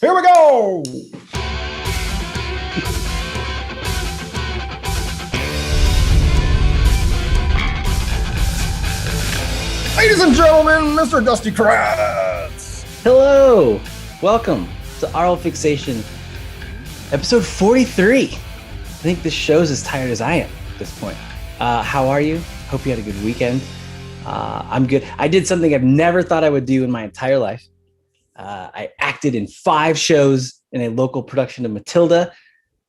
Here we go. Ladies and gentlemen, Mr. Dusty Kratz. Hello. Welcome to Aural Fixation, episode 43. I think this show's as tired as I am at this point. How are you? Hope you had a good weekend. I'm good. I did something I've never thought I would do in my entire life. I acted in 5 shows in a local production of Matilda,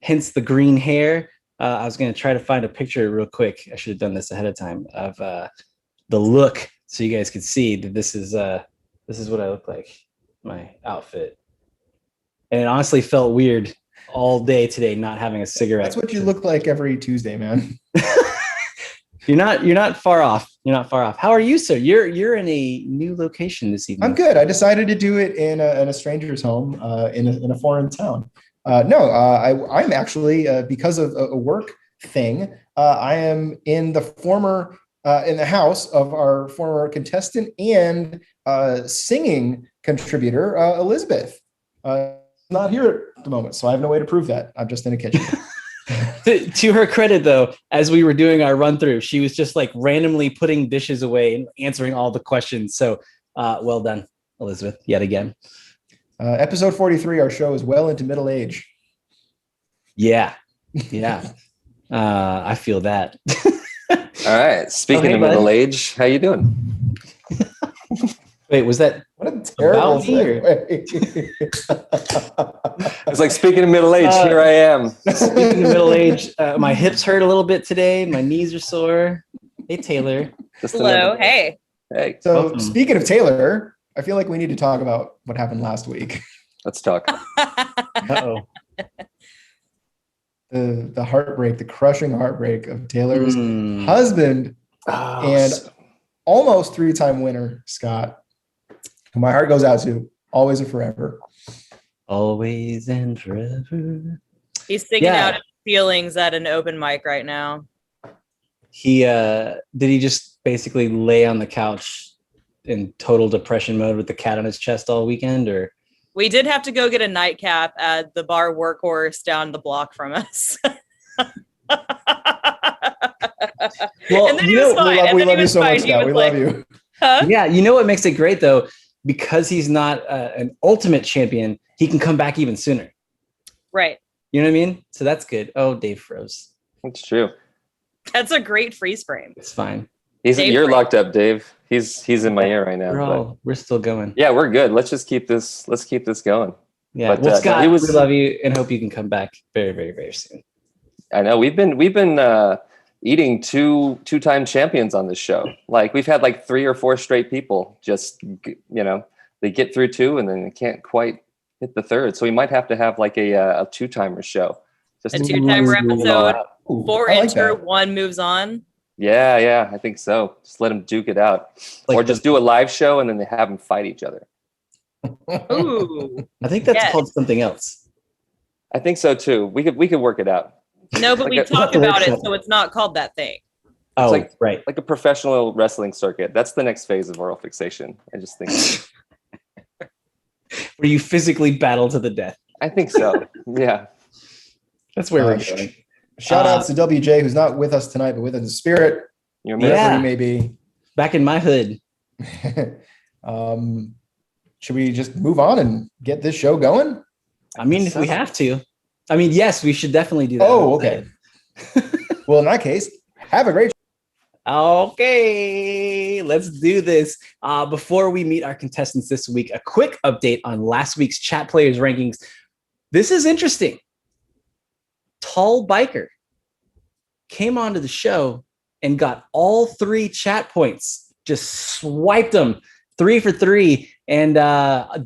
hence the green hair. I was going to try to find a picture real quick. I should have done this ahead of time of the look so you guys could see that this is what I look like, my outfit. And it honestly felt weird all day today not having a cigarette. That's what you look like every Tuesday, man. You're not far off. You're not far off. How are you, sir? You're in a new location this evening. I'm good. I decided to do it in a stranger's home in a foreign town. I'm actually because of a work thing. I am in the house of our former contestant and singing contributor Elizabeth. Not here at the moment, so I have no way to prove that. I'm just in a kitchen. To her credit, though, as we were doing our run through, she was just like randomly putting dishes away and answering all the questions. So well done, Elizabeth, yet again. Episode 43, our show is well into middle age. Yeah. I feel that. All right. Speaking of middle age, how you doing? Wait, was that what a terrible segue? It's like, speaking of middle age, here I am. Speaking of middle age, my hips hurt a little bit today. My knees are sore. Hey, Taylor. Hello. Hey. So Welcome. Speaking of Taylor, I feel like we need to talk about what happened last week. Let's talk. Uh-oh. The heartbreak, the crushing heartbreak of Taylor's husband and almost 3-time winner, Scott. Who my heart goes out to, always and forever. Always and forever. He's singing out his feelings at an open mic right now. Did he just basically lay on the couch in total depression mode with the cat on his chest all weekend, or? We did have to go get a nightcap at the bar Workhorse down the block from us. Well, and then he was fine. We love you so much, Scott. We love you. Huh? Yeah, you know what makes it great though? Because he's not an ultimate champion, he can come back even sooner. Right. You know what I mean? So that's good. Oh, Dave froze. That's true. That's a great freeze frame. It's fine. You're locked up, Dave. He's in my ear right now. We're still going. Yeah, we're good. Let's keep this going. Yeah. But, Scott, we love you and hope you can come back very, very, very soon. I know we've been eating two-time champions on this show. Like, we've had like 3 or 4 straight people just, they get through 2 and then they can't quite hit the 3rd. So we might have to have like a 2-timer show. Just a 2-timer episode. 4 enter, 1 moves on. Yeah, I think so. Just let them duke it out. Or just do a live show and then they have them fight each other. Ooh. I think that's called something else. I think so too. We could work it out. No, but we talked about it, so it's not called that thing. Oh, it's right. Like a professional wrestling circuit. That's the next phase of Aural Fixation. I just think. Where you physically battle to the death. I think so. Yeah. That's where we're going. Shout outs to WJ, who's not with us tonight, but with us in spirit. You're wherever he may be. Back in my hood. Should we just move on and get this show going? I mean, if we have to. I mean, yes, we should definitely do that. Oh, okay. Well, in that case, have a great Okay, let's do this. Before we meet our contestants this week, a quick update on last week's chat players rankings. This is interesting. Tall Biker came onto the show and got all 3 chat points, just swiped them 3 for 3, and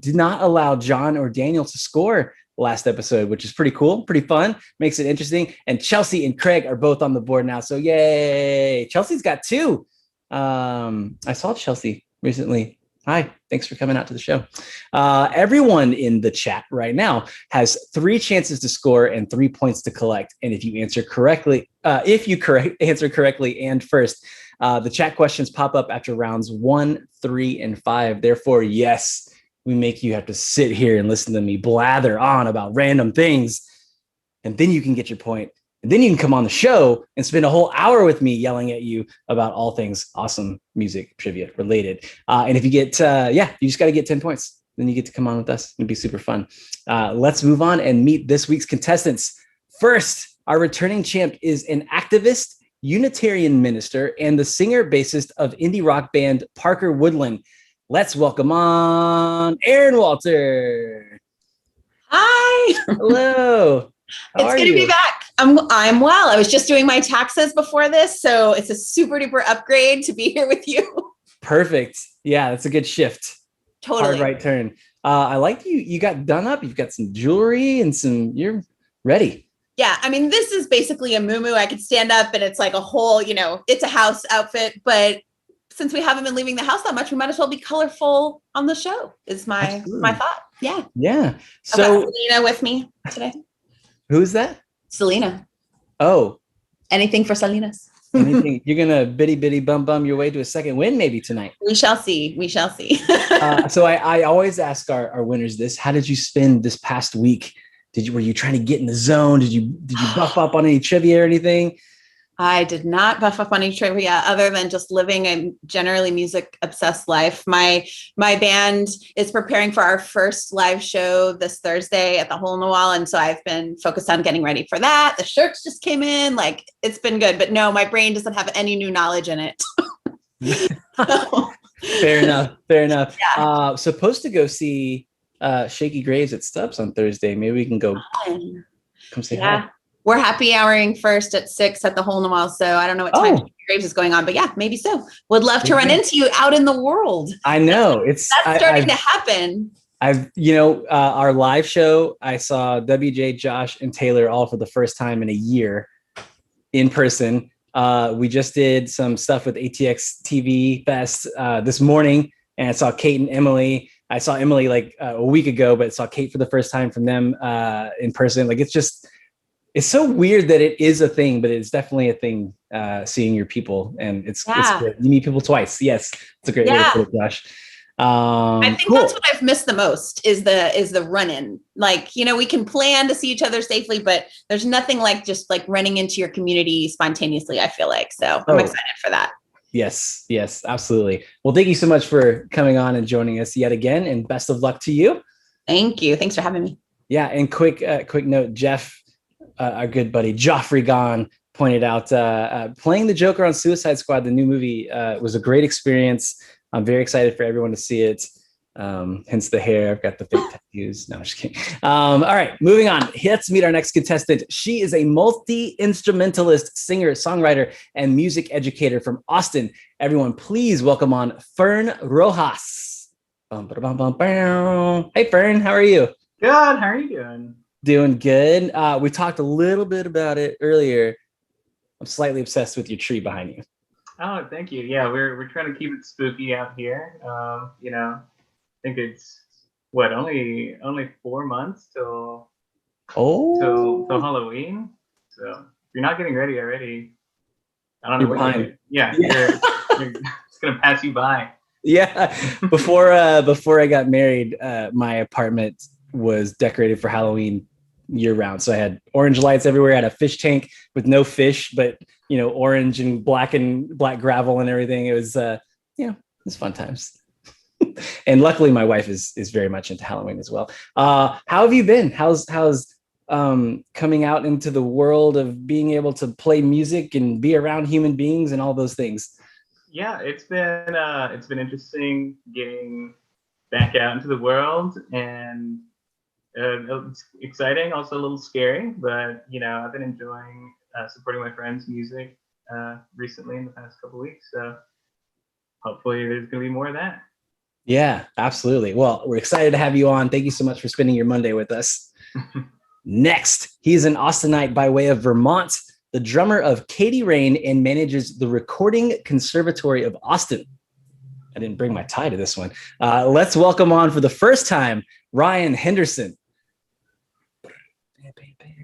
did not allow John or Daniel to score last episode, which is pretty cool, pretty fun, makes it interesting. And Chelsea and Craig are both on the board now, so yay. Chelsea's got 2. I saw Chelsea recently. Hi, thanks for coming out to the show. Everyone in the chat right now has 3 chances to score and 3 points to collect. And if you answer correctly, answer correctly and first, the chat questions pop up after rounds 1, 3, and 5. Therefore, yes, we make you have to sit here and listen to me blather on about random things. And then you can get your point. And then you can come on the show and spend a whole hour with me yelling at you about all things awesome music trivia related. And if you get, you just got to get 10 points. Then you get to come on with us. It'd be super fun. Let's move on and meet this week's contestants. First, our returning champ is an activist, Unitarian minister, and the singer-bassist of indie rock band Parker Woodland. Let's welcome on Erin Walter. Hi. Hello. It's good to be back. I'm well. I was just doing my taxes before this, so it's a super duper upgrade to be here with you. Perfect. Yeah, that's a good shift. Totally. Hard right turn. I like you. You got done up. You've got some jewelry and you're ready. Yeah, I mean, this is basically a muumuu. I could stand up and it's like a whole, it's a house outfit. But since we haven't been leaving the house that much, we might as well be colorful on the show, is my thought. Yeah. Yeah. So I've got Selena with me today. Who's that? Selena. Oh. Anything for Salinas. Anything. You're going to bitty bum your way to a second win maybe tonight. We shall see. So I always ask our winners this. How did you spend this past week? Were you trying to get in the zone? Did you buff up on any trivia or anything? I did not buff up on any trivia other than just living a generally music obsessed life. My band is preparing for our first live show this Thursday at the Hole in the Wall. And so I've been focused on getting ready for that. The shirts just came in, like it's been good, but no, my brain doesn't have any new knowledge in it. Fair enough. Yeah. Supposed to go see Shaky Graves at Stubbs on Thursday. Maybe we can go come say hi. We're happy houring first at 6 at the Hole in the Wall. So I don't know what time Graves is going on, but yeah, maybe so. Would love to run into you out in the world. I know that's starting to happen. Our live show, I saw WJ, Josh, and Taylor all for the first time in a year in person. We just did some stuff with ATX TV Fest this morning, and I saw Kate and Emily. I saw Emily like a week ago, but saw Kate for the first time from them in person. Like it's so weird that it is a thing, but it's definitely a thing, seeing your people, and it's good. You meet people twice. Yes. It's a great way to put it, Josh. I think that's what I've missed the most is the run-in. Like, we can plan to see each other safely, but there's nothing like just like running into your community spontaneously, I feel like. So I'm excited for that. Yes, absolutely. Well, thank you so much for coming on and joining us yet again, and best of luck to you. Thank you. Thanks for having me. Yeah. And quick note, Jeff, our good buddy Joffrey Gahn pointed out playing the Joker on Suicide Squad, the new movie, was a great experience. I'm very excited for everyone to see it. Hence the hair. I've got the fake tattoos. No, I'm just kidding. All right, moving on. Let's meet our next contestant. She is a multi-instrumentalist, singer, songwriter, and music educator from Austin. Everyone, please welcome on Fern Rojas. Hey, Fern, how are you? Good. How are you doing? Doing good. We talked a little bit about it earlier. I'm slightly obsessed with your tree behind you. Oh, thank you. Yeah, we're trying to keep it spooky out here. I think it's only 4 months till Halloween. So if you're not getting ready already, I don't know what to do. Yeah. It's gonna pass you by. Yeah. Before I got married, my apartment was decorated for Halloween year round. So I had orange lights everywhere. I had a fish tank with no fish, but orange and black gravel and everything. It was it was fun times. And luckily my wife is very much into Halloween as well. How have you been? How's coming out into the world of being able to play music and be around human beings and all those things? Yeah, it's been interesting getting back out into the world, and it's exciting, also a little scary, but I've been enjoying supporting my friends' music recently in the past couple of weeks, so hopefully there's going to be more of that. Yeah, absolutely. Well, we're excited to have you on. Thank you so much for spending your Monday with us. Next, he's an Austinite by way of Vermont, the drummer of Kady Rain, and manages the Recording Conservatory of Austin. I didn't bring my tie to this one. Let's welcome on for the first time, Ryan Henderson.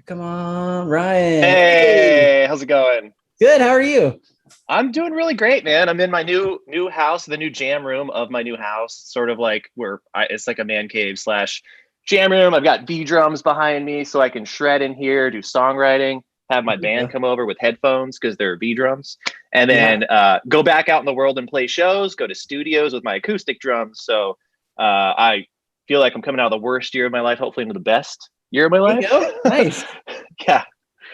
Come on, Ryan. Hey, how's it going? Good. How are you? I'm doing really great, man. I'm in my new house, the new jam room of my new house, sort of like it's like a man cave / jam room. I've got V drums behind me so I can shred in here, do songwriting, have my band come over with headphones because they're V drums, and then go back out in the world and play shows, go to studios with my acoustic drums. So I feel like I'm coming out of the worst year of my life, hopefully into the best year of my life. There you go. Nice. Yeah.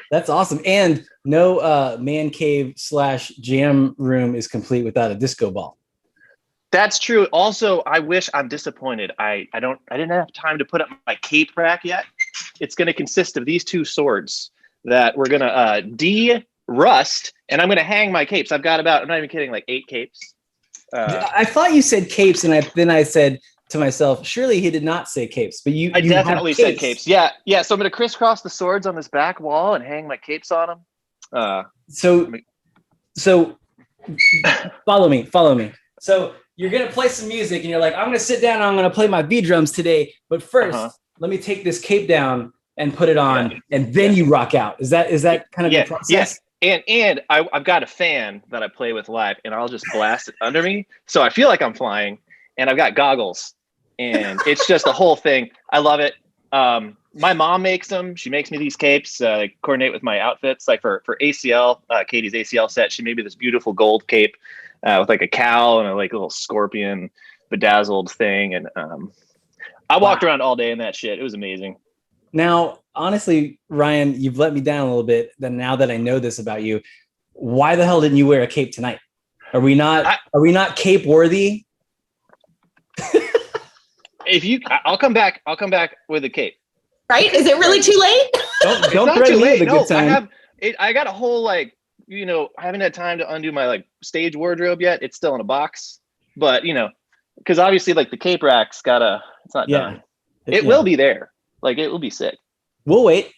That's awesome. And no man cave / jam room is complete without a disco ball. That's true. Also, I'm disappointed. I didn't have time to put up my cape rack yet. It's going to consist of these 2 swords that we're going to de-rust, and I'm going to hang my capes. I've got I'm not even kidding, like 8 capes. I thought you said capes, and then I said to myself, surely he did not say capes, but you definitely said capes. Yeah. So I'm going to crisscross the swords on this back wall and hang my capes on them. So follow me. So you're going to play some music and you're like, I'm going to sit down and I'm going to play my V drums today. But first, let me take this cape down and put it on, and then you rock out. Is that kind of the process? Yes. And I've got a fan that I play with live, and I'll just blast it under me. So I feel like I'm flying, and I've got goggles. And it's just a whole thing. I love it. My mom makes them. She makes me these capes, coordinate with my outfits. Like for ACL, Kady's ACL set, she made me this beautiful gold cape with like a cow and a like little scorpion bedazzled thing. And I walked around all day in that shit. It was amazing. Now, honestly, Ryan, you've let me down a little bit. Then now that I know this about you, why the hell didn't you wear a cape tonight? Are we not cape worthy? I'll come back with a cape. Right? Is it really too late? Don't threaten me with a good time. I got a whole I haven't had time to undo my like stage wardrobe yet. It's still in a box, but because obviously like the cape rack's it's not done. It will be there. Like it will be sick. We'll wait.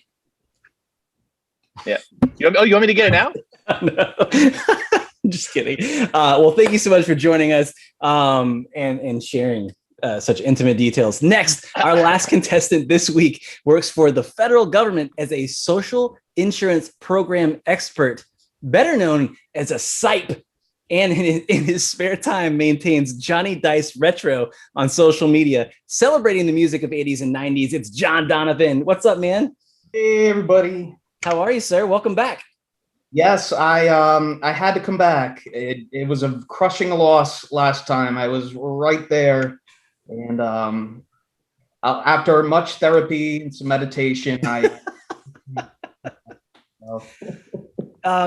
Yeah. You want me to get it now? No. I'm just kidding. Well, thank you so much for joining us and sharing such intimate details. Next, our last contestant this week works for the federal government as a social insurance program expert, better known as a SIPE, and in his spare time maintains Johnny Dice Retro on social media, celebrating the music of 80s and 90s. It's John Donovan. What's up, man? Hey, everybody. How are you, sir? Welcome back. Yes, I had to come back. It was a crushing loss last time. I was right there. And after much therapy and some meditation,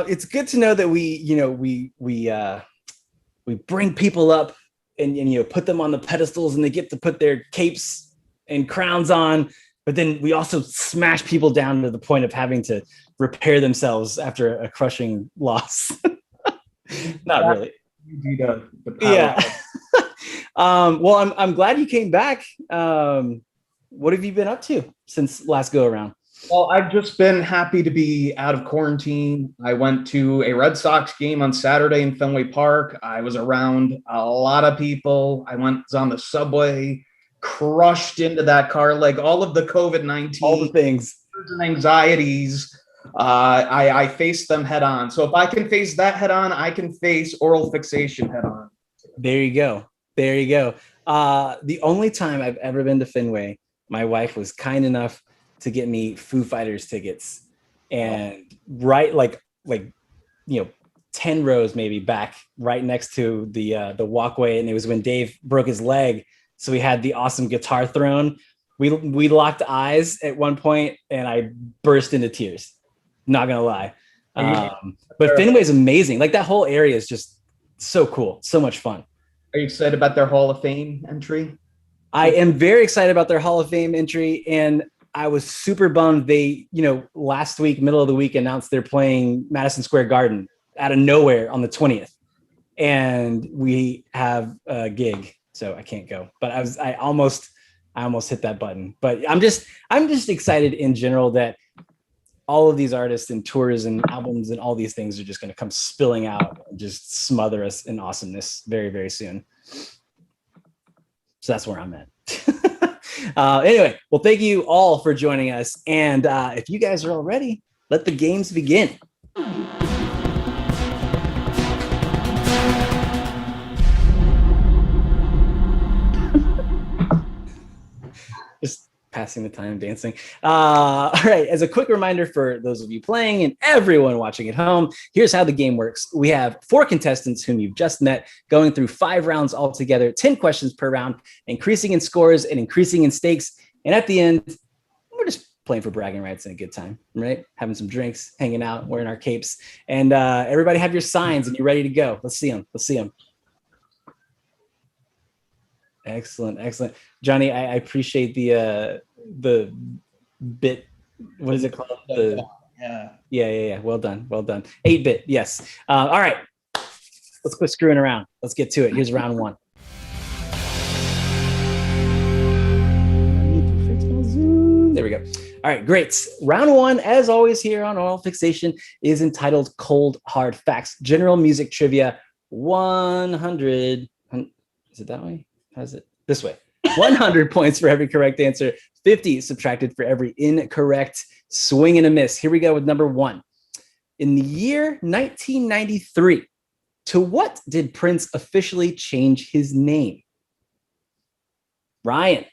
it's good to know that we bring people up and put them on the pedestals, and they get to put their capes and crowns on, but then we also smash people down to the point of having to repair themselves after a crushing loss. Not really. Yeah. Well, I'm glad you came back. What have you been up to since last go around? Well, I've just been happy to be out of quarantine. I went to a Red Sox game on Saturday in Fenway Park. I was around a lot of people. I was on the subway, crushed into that car, like all of the COVID-19, all the things and anxieties. I faced them head on. So if I can face that head on, I can face Aural Fixation head on. There you go. The only time I've ever been to Fenway, my wife was kind enough to get me Foo Fighters tickets, and right like 10 rows maybe back, right next to the walkway, and it was when Dave broke his leg, so we had the awesome guitar throne. We locked eyes at one point, and I burst into tears. Not gonna lie, but Fenway's amazing. Like that whole area is just so cool, so much fun. Are you excited about their Hall of Fame entry? I am very excited about their Hall of Fame entry, and I was super bummed. They, last week, middle of the week, announced they're playing Madison Square Garden out of nowhere on the 20th, and we have a gig, so I can't go. But I almost hit that button. But I'm just excited in general that all of these artists and tours and albums and all these things are just going to come spilling out and just smother us in awesomeness very, very soon. So that's where I'm at. Anyway, well, thank you all for joining us. And if you guys are all ready, let the games begin. passing the time dancing. All right. As a quick reminder for those of you playing and everyone watching at home, here's how the game works. We have 4 contestants whom you've just met going through 5 rounds altogether, 10 questions per round, increasing in scores and increasing in stakes. And at the end, we're just playing for bragging rights and a good time, right? Having some drinks, hanging out, wearing our capes. And everybody have your signs and you're ready to go. Let's see them. Let's see them. Excellent, excellent. Johnny, I appreciate the bit. What is it called? Yeah. Well done. 8-bit. Yes. All right. Let's quit screwing around. Let's get to it. Here's round 1. There we go. All right, great. Round 1, as always here on Aural Fixation, is entitled Cold Hard Facts. General music trivia. 100. Is it that way? How's it? This way. 100 points for every correct answer. 50 subtracted for every incorrect swing and a miss. Here we go with number 1. In the year 1993, to what did Prince officially change his name? Ryan.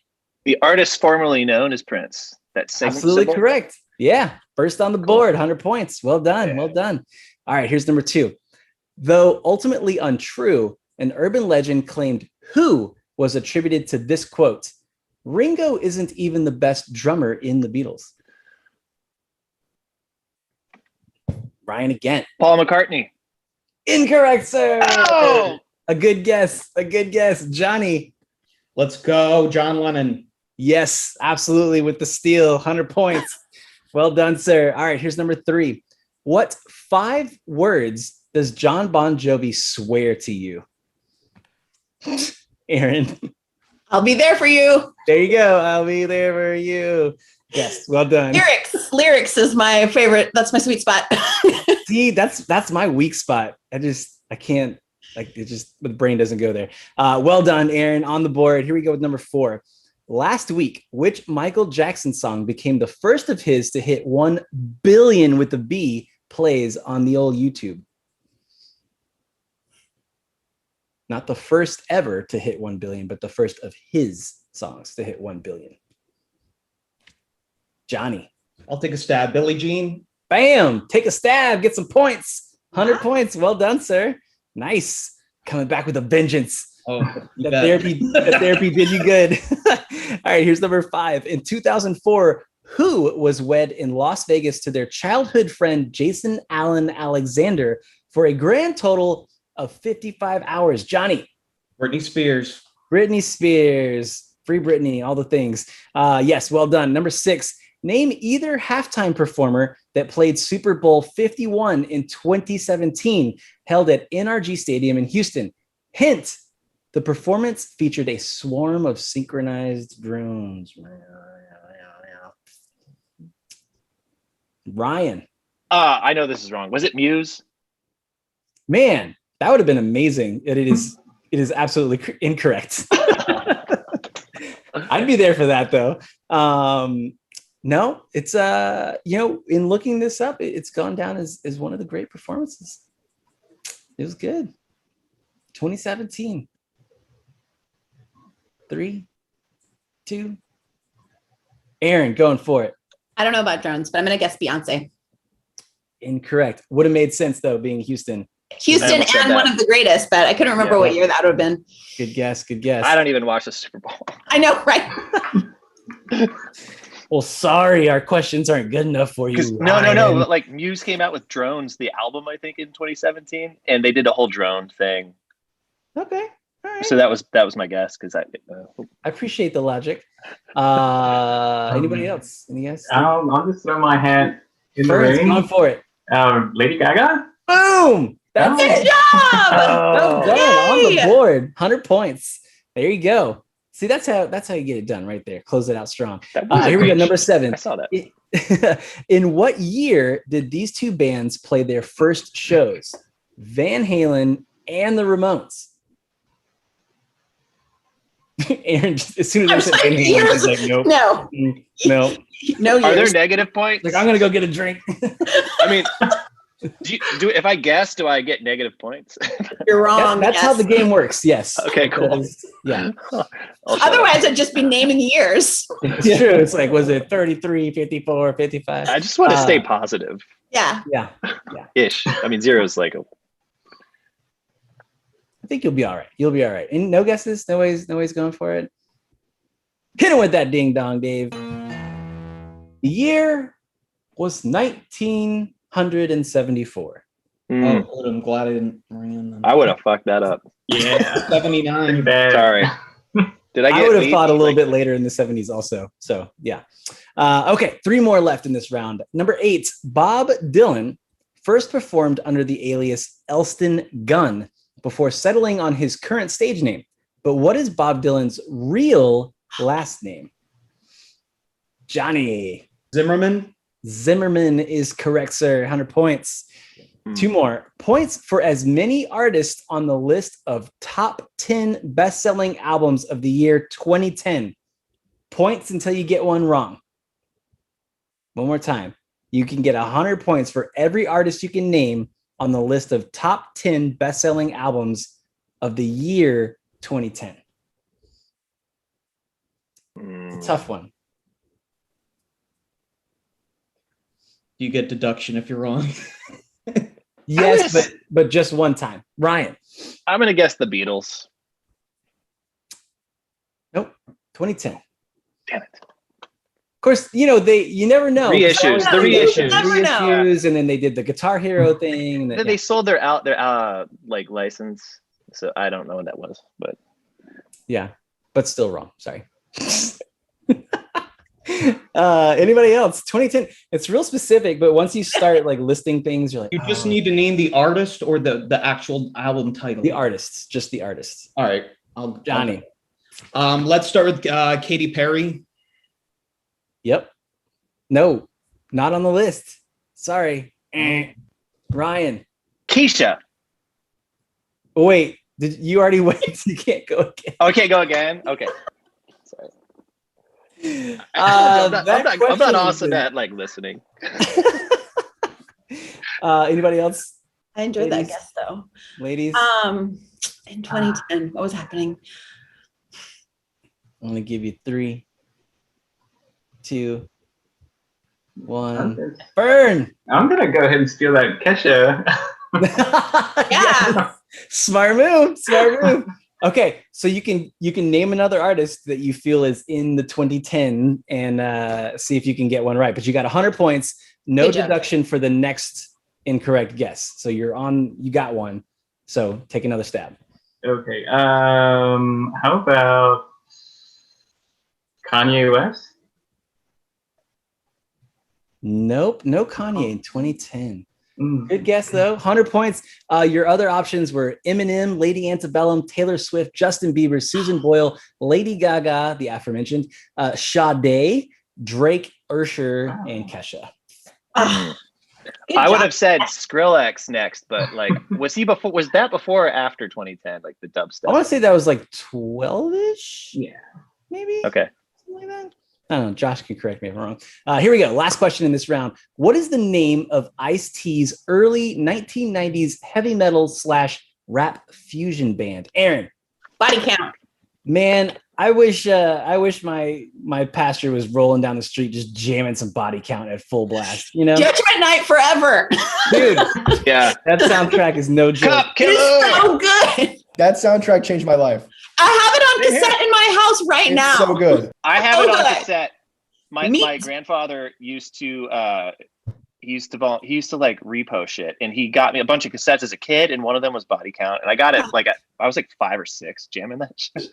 The artist formerly known as Prince. That's absolutely correct. Yeah. First on the board, 100 points. Well done. Yeah. Well done. All right. Here's number 2. Though ultimately untrue, an urban legend claimed who was attributed to this quote: Ringo isn't even the best drummer in the Beatles. Ryan again. Paul McCartney. Incorrect, sir. Oh! A good guess. Johnny. Let's go, John Lennon. Yes, absolutely, with the steal. 100 points. Well done, sir. All right, here's number 3. What 5 words does John Bon Jovi swear to you? Erin. I'll be there for you. There you go. I'll be there for you. Yes, well done. Lyrics is my favorite. That's my sweet spot. See, that's my weak spot. I can't, the brain doesn't go there. Well done, Erin, on the board. Here we go with number 4. Last week, which Michael Jackson song became the first of his to hit 1 billion with the B plays on the old YouTube? Not the first ever to hit 1 billion, but the first of his songs to hit 1 billion. Johnny. I'll take a stab. Billie Jean. Bam. Take a stab. Get some points. 100 points. Well done, sir. Nice. Coming back with a vengeance. Oh, that therapy did you good. All right, here's number 5. In 2004, who was wed in Las Vegas to their childhood friend Jason Allen Alexander for a grand total of 55 hours? Johnny. Britney Spears. Free Britney, all the things. Yes, well done. Number 6. Name either halftime performer that played Super Bowl 51 in 2017, held at NRG Stadium in Houston. Hint, the performance featured a swarm of synchronized drones. Ryan. I know this is wrong. Was it Muse? Man, that would have been amazing. It is absolutely incorrect. I'd be there for that though. No, it's in looking this up, it's gone down as one of the great performances. It was good. 2017. 3, 2. Erin, going for it. I don't know about drones, but I'm gonna guess Beyonce. Incorrect. Would have made sense though, being Houston And one of the greatest, but I couldn't remember what year that would have been. Good guess. I don't even watch the Super Bowl. I know, right? Well, sorry, our questions aren't good enough for you. No. Like Muse came out with Drones, the album, I think, in 2017, and they did a whole drone thing. Okay. All right. So that was my guess because I appreciate the logic. Anybody else? Any guys? I'll just throw my hat in the ring. Going for it. Lady Gaga. Boom! That's good job. Well done. On the board. 100 points. There you go. See, that's how you get it done right there. Close it out strong. Here we go. Number 7. I saw that. In what year did these 2 bands play their first shows? Van Halen and the Ramones. Erin, as soon as I said Van Halen, she's like, nope. No. Are there negative points? Like, I'm gonna go get a drink. I mean, If I guess, do I get negative points? You're wrong. That's how the game works. Yes. Okay, cool. That is- yeah. Otherwise, it'd just be naming years. It's true. It's like, was it 33, 54, 55? I just want to stay positive. Yeah. Yeah. Ish. I mean, 0 is like I think you'll be all right. You'll be all right. And no guesses? Nobody's going for it? Hit him with that ding dong, Dave. The year was 1974. Oh, good. I'm glad I didn't ran. I would have fucked that up. Yeah. 79. Bad. Sorry. Did I get I would have beat? thought a little bit later in the 70s also. So, yeah. Okay, 3 more left in this round. Number 8, Bob Dylan first performed under the alias Elston Gunn before settling on his current stage name. But what is Bob Dylan's real last name? Johnny. Zimmerman. Zimmerman is correct, sir. 100 points. 2 more. Points for as many artists on the list of top 10 best-selling albums of the year 2010. Points until you get one wrong. One more time. You can get 100 points for every artist you can name on the list of top 10 best-selling albums of the year 2010. It's a tough one. You get deduction if you're wrong. Yes, but just one time. Ryan. I'm going to guess the Beatles. Nope. 2010. Damn it. Of course, you never know. Reissues. The reissues. Never know. Reissues, and then they did the Guitar Hero thing. And then, They sold their like license. So I don't know what that was, but yeah, but still wrong. Sorry. Anybody else? 2010. It's real specific, but once you start like listing things, you're like, You just need to name the artist or the actual album title. the artists, just the artists. All right, Johnny. Let's start with Katy Perry. Yep. No, not on the list. Sorry. Ryan. Keisha. Oh, wait, did you already wait? You can't go again. Oh, I can't go again. Okay. Sorry. I'm not awesome at like listening. Anybody else? I enjoyed that Ladies? guess though. Ladies? In 2010, what was happening? I'm gonna give you 3, 2, 1. Fern. I'm gonna go ahead and steal that Kesha. Yeah. Smart move. Okay, so you can name another artist that you feel is in the 2010 and see if you can get one right. But you got 100 points, no Good job. deduction for the next incorrect guess. So you got one. So take another stab. Okay. How about Kanye West? Nope, no Kanye in 2010. Good guess though. 100 points. Your other options were Eminem, Lady Antebellum, Taylor Swift, Justin Bieber, Susan Boyle, Lady Gaga, the aforementioned, Sade, Drake, Usher, and Kesha. Good I would job. have said Skrillex next, but like, was that before or after 2010? Like the dubstep? I want to say that was like 12-ish. Yeah. Maybe. Okay. Something like that. I don't know. Josh can correct me if I'm wrong. Here we go. Last question in this round. What is the name of Ice-T's early 1990s heavy metal / rap fusion band? Erin. Body count. Man, I wish my pastor was rolling down the street just jamming some Body Count at full blast. You know, Judgment Night forever. dude, Yeah. that soundtrack is no joke. Cop It is killer. so good. That soundtrack changed my life. I have it on cassette in my house right It's now. so good. I have it on Okay. cassette. My grandfather used to he used to like repo shit, and he got me a bunch of cassettes as a kid, and one of them was Body Count, and I got it like I was like 5 or 6 jamming that shit.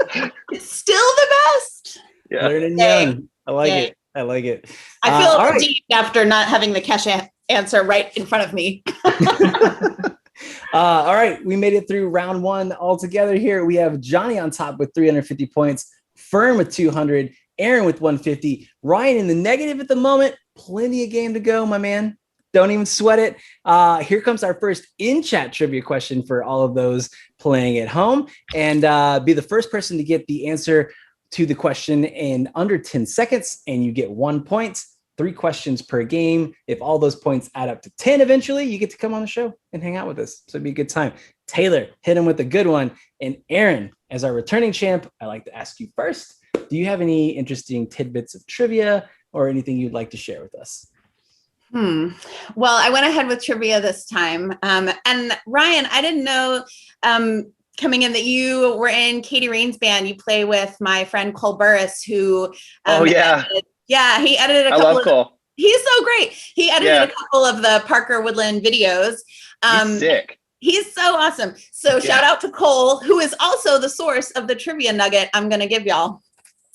It's still the best. Yeah. Learning Yay. young. I like Yay. it. I like it. I feel all right. deep after not having the Kesha answer right in front of me. All right, we made it through round 1 all together here. We have Johnny on top with 350 points, Fern with 200, Erin with 150, Ryan in the negative at the moment. Plenty of game to go, my man. Don't even sweat it. Here comes our first in-chat trivia question for all of those playing at home. And be the first person to get the answer to the question in under 10 seconds, and you get 1 point. 3 questions per game. If all those points add up to 10 eventually, you get to come on the show and hang out with us. So it'd be a good time. Taylor, hit him with a good one. And Erin, as our returning champ, I like to ask you first, do you have any interesting tidbits of trivia or anything you'd like to share with us? Well, I went ahead with trivia this time. And Ryan, I didn't know coming in that you were in Kady Rain's band. You play with my friend Cole Burris, who he edited a couple I love Cole. He's so great. He edited a couple of the Parker Woodland videos. He's sick. He's so awesome. So shout out to Cole, who is also the source of the trivia nugget I'm going to give y'all.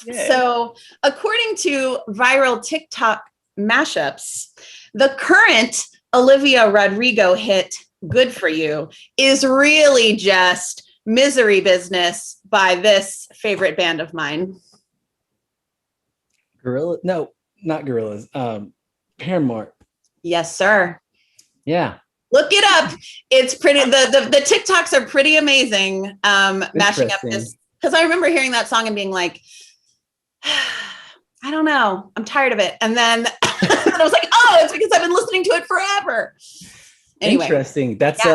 Yeah. So according to viral TikTok mashups, the current Olivia Rodrigo hit Good For You is really just Misery Business by this favorite band of mine. Gorilla? No, not Gorillas. Paramore. Yes, sir. Yeah. Look it up. It's pretty. The TikToks are pretty amazing. Mashing up this, because I remember hearing that song and being like, I don't know, I'm tired of it. And then I was like, oh, it's because I've been listening to it forever. Anyway. Interesting. That's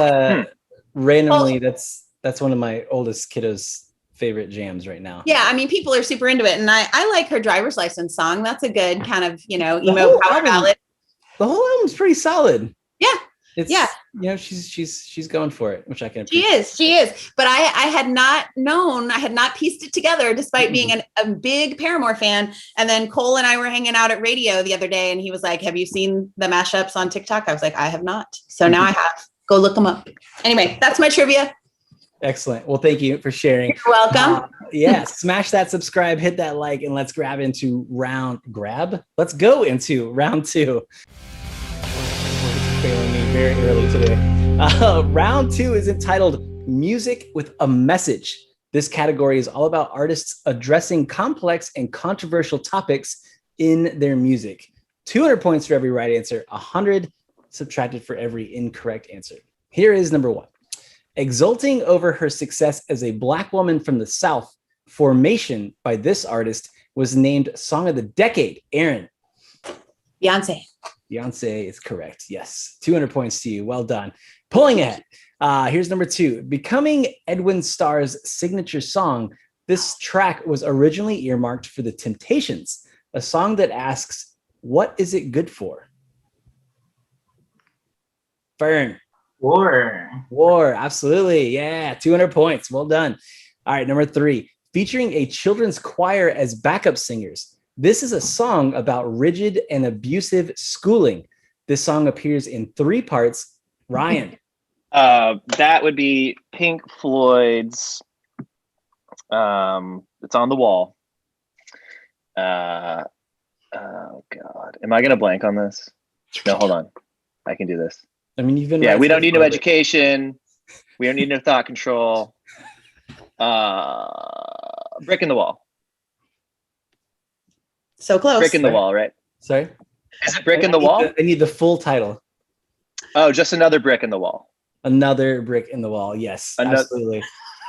randomly. That's one of my oldest kiddos' favorite jams right now. Yeah, I mean, people are super into it, and I like her driver's license song. That's a good kind of emo power ballad. The whole album's pretty solid. Yeah. She's going for it, which I can appreciate. She is. But I had not pieced it together, despite being a big Paramore fan. And then Cole and I were hanging out at radio the other day, and he was like, have you seen the mashups on TikTok? I was like, I have not. So now I have. Go look them up. Anyway, that's my trivia. Excellent. Well, thank you for sharing. You're welcome. Smash that subscribe, hit that like, and let's go into round 2. Failing me very early today. Round 2 is entitled Music with a Message. This category is all about artists addressing complex and controversial topics in their music. 200 points for every right answer, 100 subtracted for every incorrect answer. Here is number 1. Exulting over her success as a Black woman from the South, Formation by this artist was named Song of the Decade. Erin. Beyonce is correct. Yes. 200 points to you. Well done. Pulling ahead. Here's number 2. Becoming Edwin Starr's signature song, this track was originally earmarked for The Temptations, a song that asks, what is it good for? Fern. War. Absolutely. Yeah. 200 points. Well done. All right. Number 3. Featuring a children's choir as backup singers. This is a song about rigid and abusive schooling. This song appears in 3 parts. Ryan. That would be Pink Floyd's It's on the Wall. Oh God. Am I gonna blank on this? No, hold on. I can do this. I mean, you've been we don't need no education. We don't need no thought control. Brick in the Wall. So close. Brick in the Wall, right? Sorry? Is it Brick in the Wall? I need the full title. Oh, just another brick in the wall. Another brick in the wall. Yes, absolutely.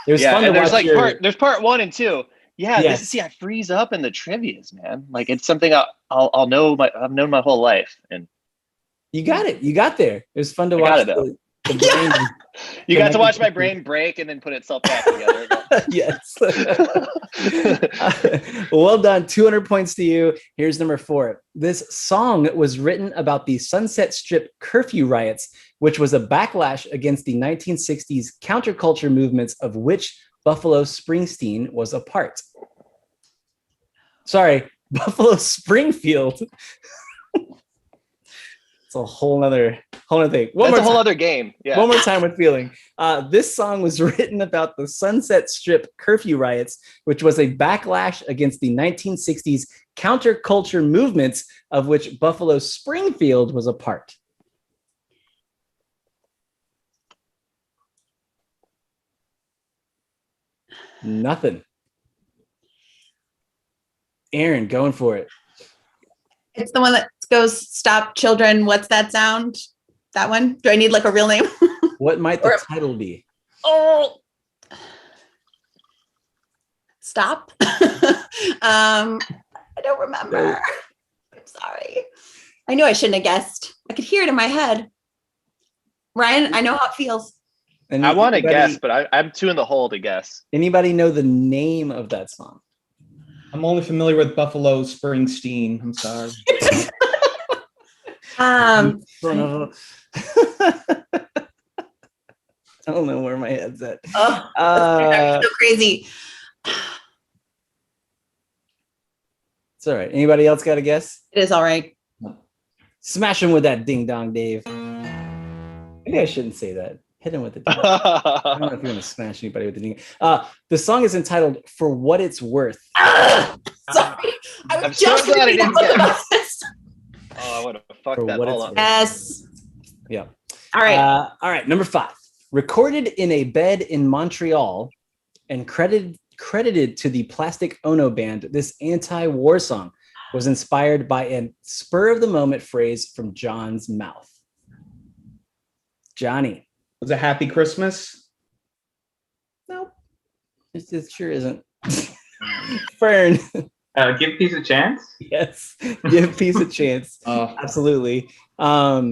There's fun to there's watch there's part 1 and 2. Yeah, yes. I freeze up in the trivias, man. Like it's something I'll know. I've known my whole life, and you got it. You got there. It was fun to watch. The brain. You got to watch my brain break and then put itself back together again. Yes. Well done. 200 points to you. Here's number 4. This song was written about the Sunset Strip curfew riots, which was a backlash against the 1960s counterculture movements of which Buffalo Springsteen was a part. Sorry, Buffalo Springfield. It's a whole nother thing. That's a whole other game. Yeah. One more time with feeling. This song was written about the Sunset Strip curfew riots, which was a backlash against the 1960s counterculture movements of which Buffalo Springfield was a part. Nothing. Erin, going for it. It's the one that goes, stop children, what's that sound? That one? Do I need like a real name? What might the title be? Oh, stop. I don't remember. sorry. I knew I shouldn't have guessed. I could hear it in my head. Ryan, I know how it feels. I want to guess, but I'm too in the hole to guess. Anybody know the name of that song? I'm only familiar with Buffalo Springsteen. I'm sorry. I don't know where my head's at. So crazy. It's all right. Anybody else got a guess? It is all right. Smash him with that ding dong, Dave. Maybe I shouldn't say that. Hit him with the ding dong. I don't know if you're going to smash anybody with the ding. The song is entitled "For What It's Worth." Sorry. I'm so glad I didn't guess. Oh, I would have fucked that all up. Yes. Yeah. All right. All right. Number 5. Recorded in a bed in Montreal and credited to the Plastic Ono Band, this anti-war song was inspired by a spur-of-the-moment phrase from John's mouth. Johnny. Was it Happy Christmas? Nope. It sure isn't. Fern. Give Peace a chance. Yes. Give Peace a chance. Absolutely. Yeah.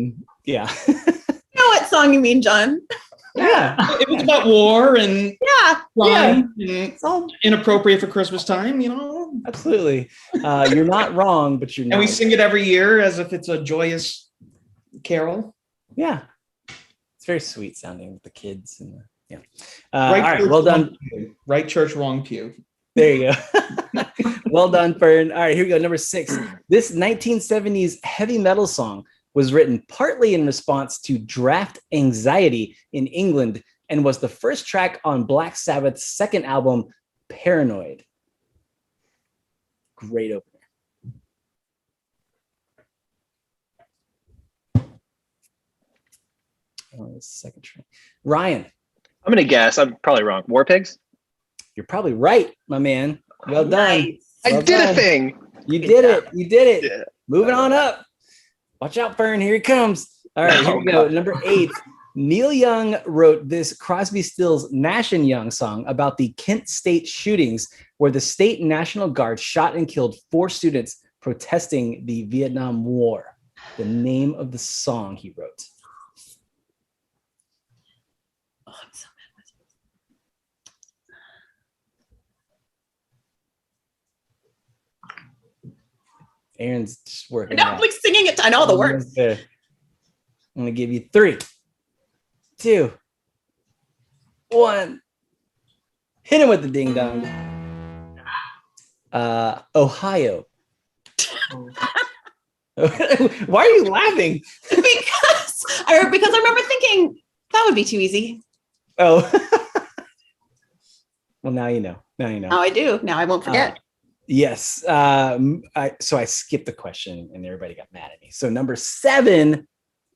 You know what song you mean, John? Yeah. It was about war and flying. It's all Inappropriate for Christmas time, you know? absolutely. You're not wrong, but you're not. And we sing it every year as if it's a joyous carol. Yeah. It's very sweet sounding with the kids and all right, well done. Right church, wrong pew. There you go. Well done, Fern. All right, here we go. Number 6. This 1970s heavy metal song was written partly in response to draft anxiety in England and was the first track on Black Sabbath's second album, Paranoid. Great opener. Oh, second track. Ryan. I'm gonna guess. I'm probably wrong. War Pigs. You're probably right, my man. Well done. Nice. I Well did done. a thing. You did it. You did it. Yeah. Moving on up. Watch out, Fern. Here he comes. All right, here we go. Number 8. Neil Young wrote this Crosby, Stills, Nash & Young song about the Kent State shootings where the state National Guard shot and killed 4 students protesting the Vietnam War. The name of the song he wrote. Oh, I'm so Erin's just working. mad. I'm like singing it. I know all the words. I'm going to give you 3, 2, 1. Hit him with the ding dong. Ohio. Why are you laughing? because I remember thinking that would be too easy. Oh. Well, now you know. Now I do. Now I won't forget. Yes. I skipped the question and everybody got mad at me. So number 7,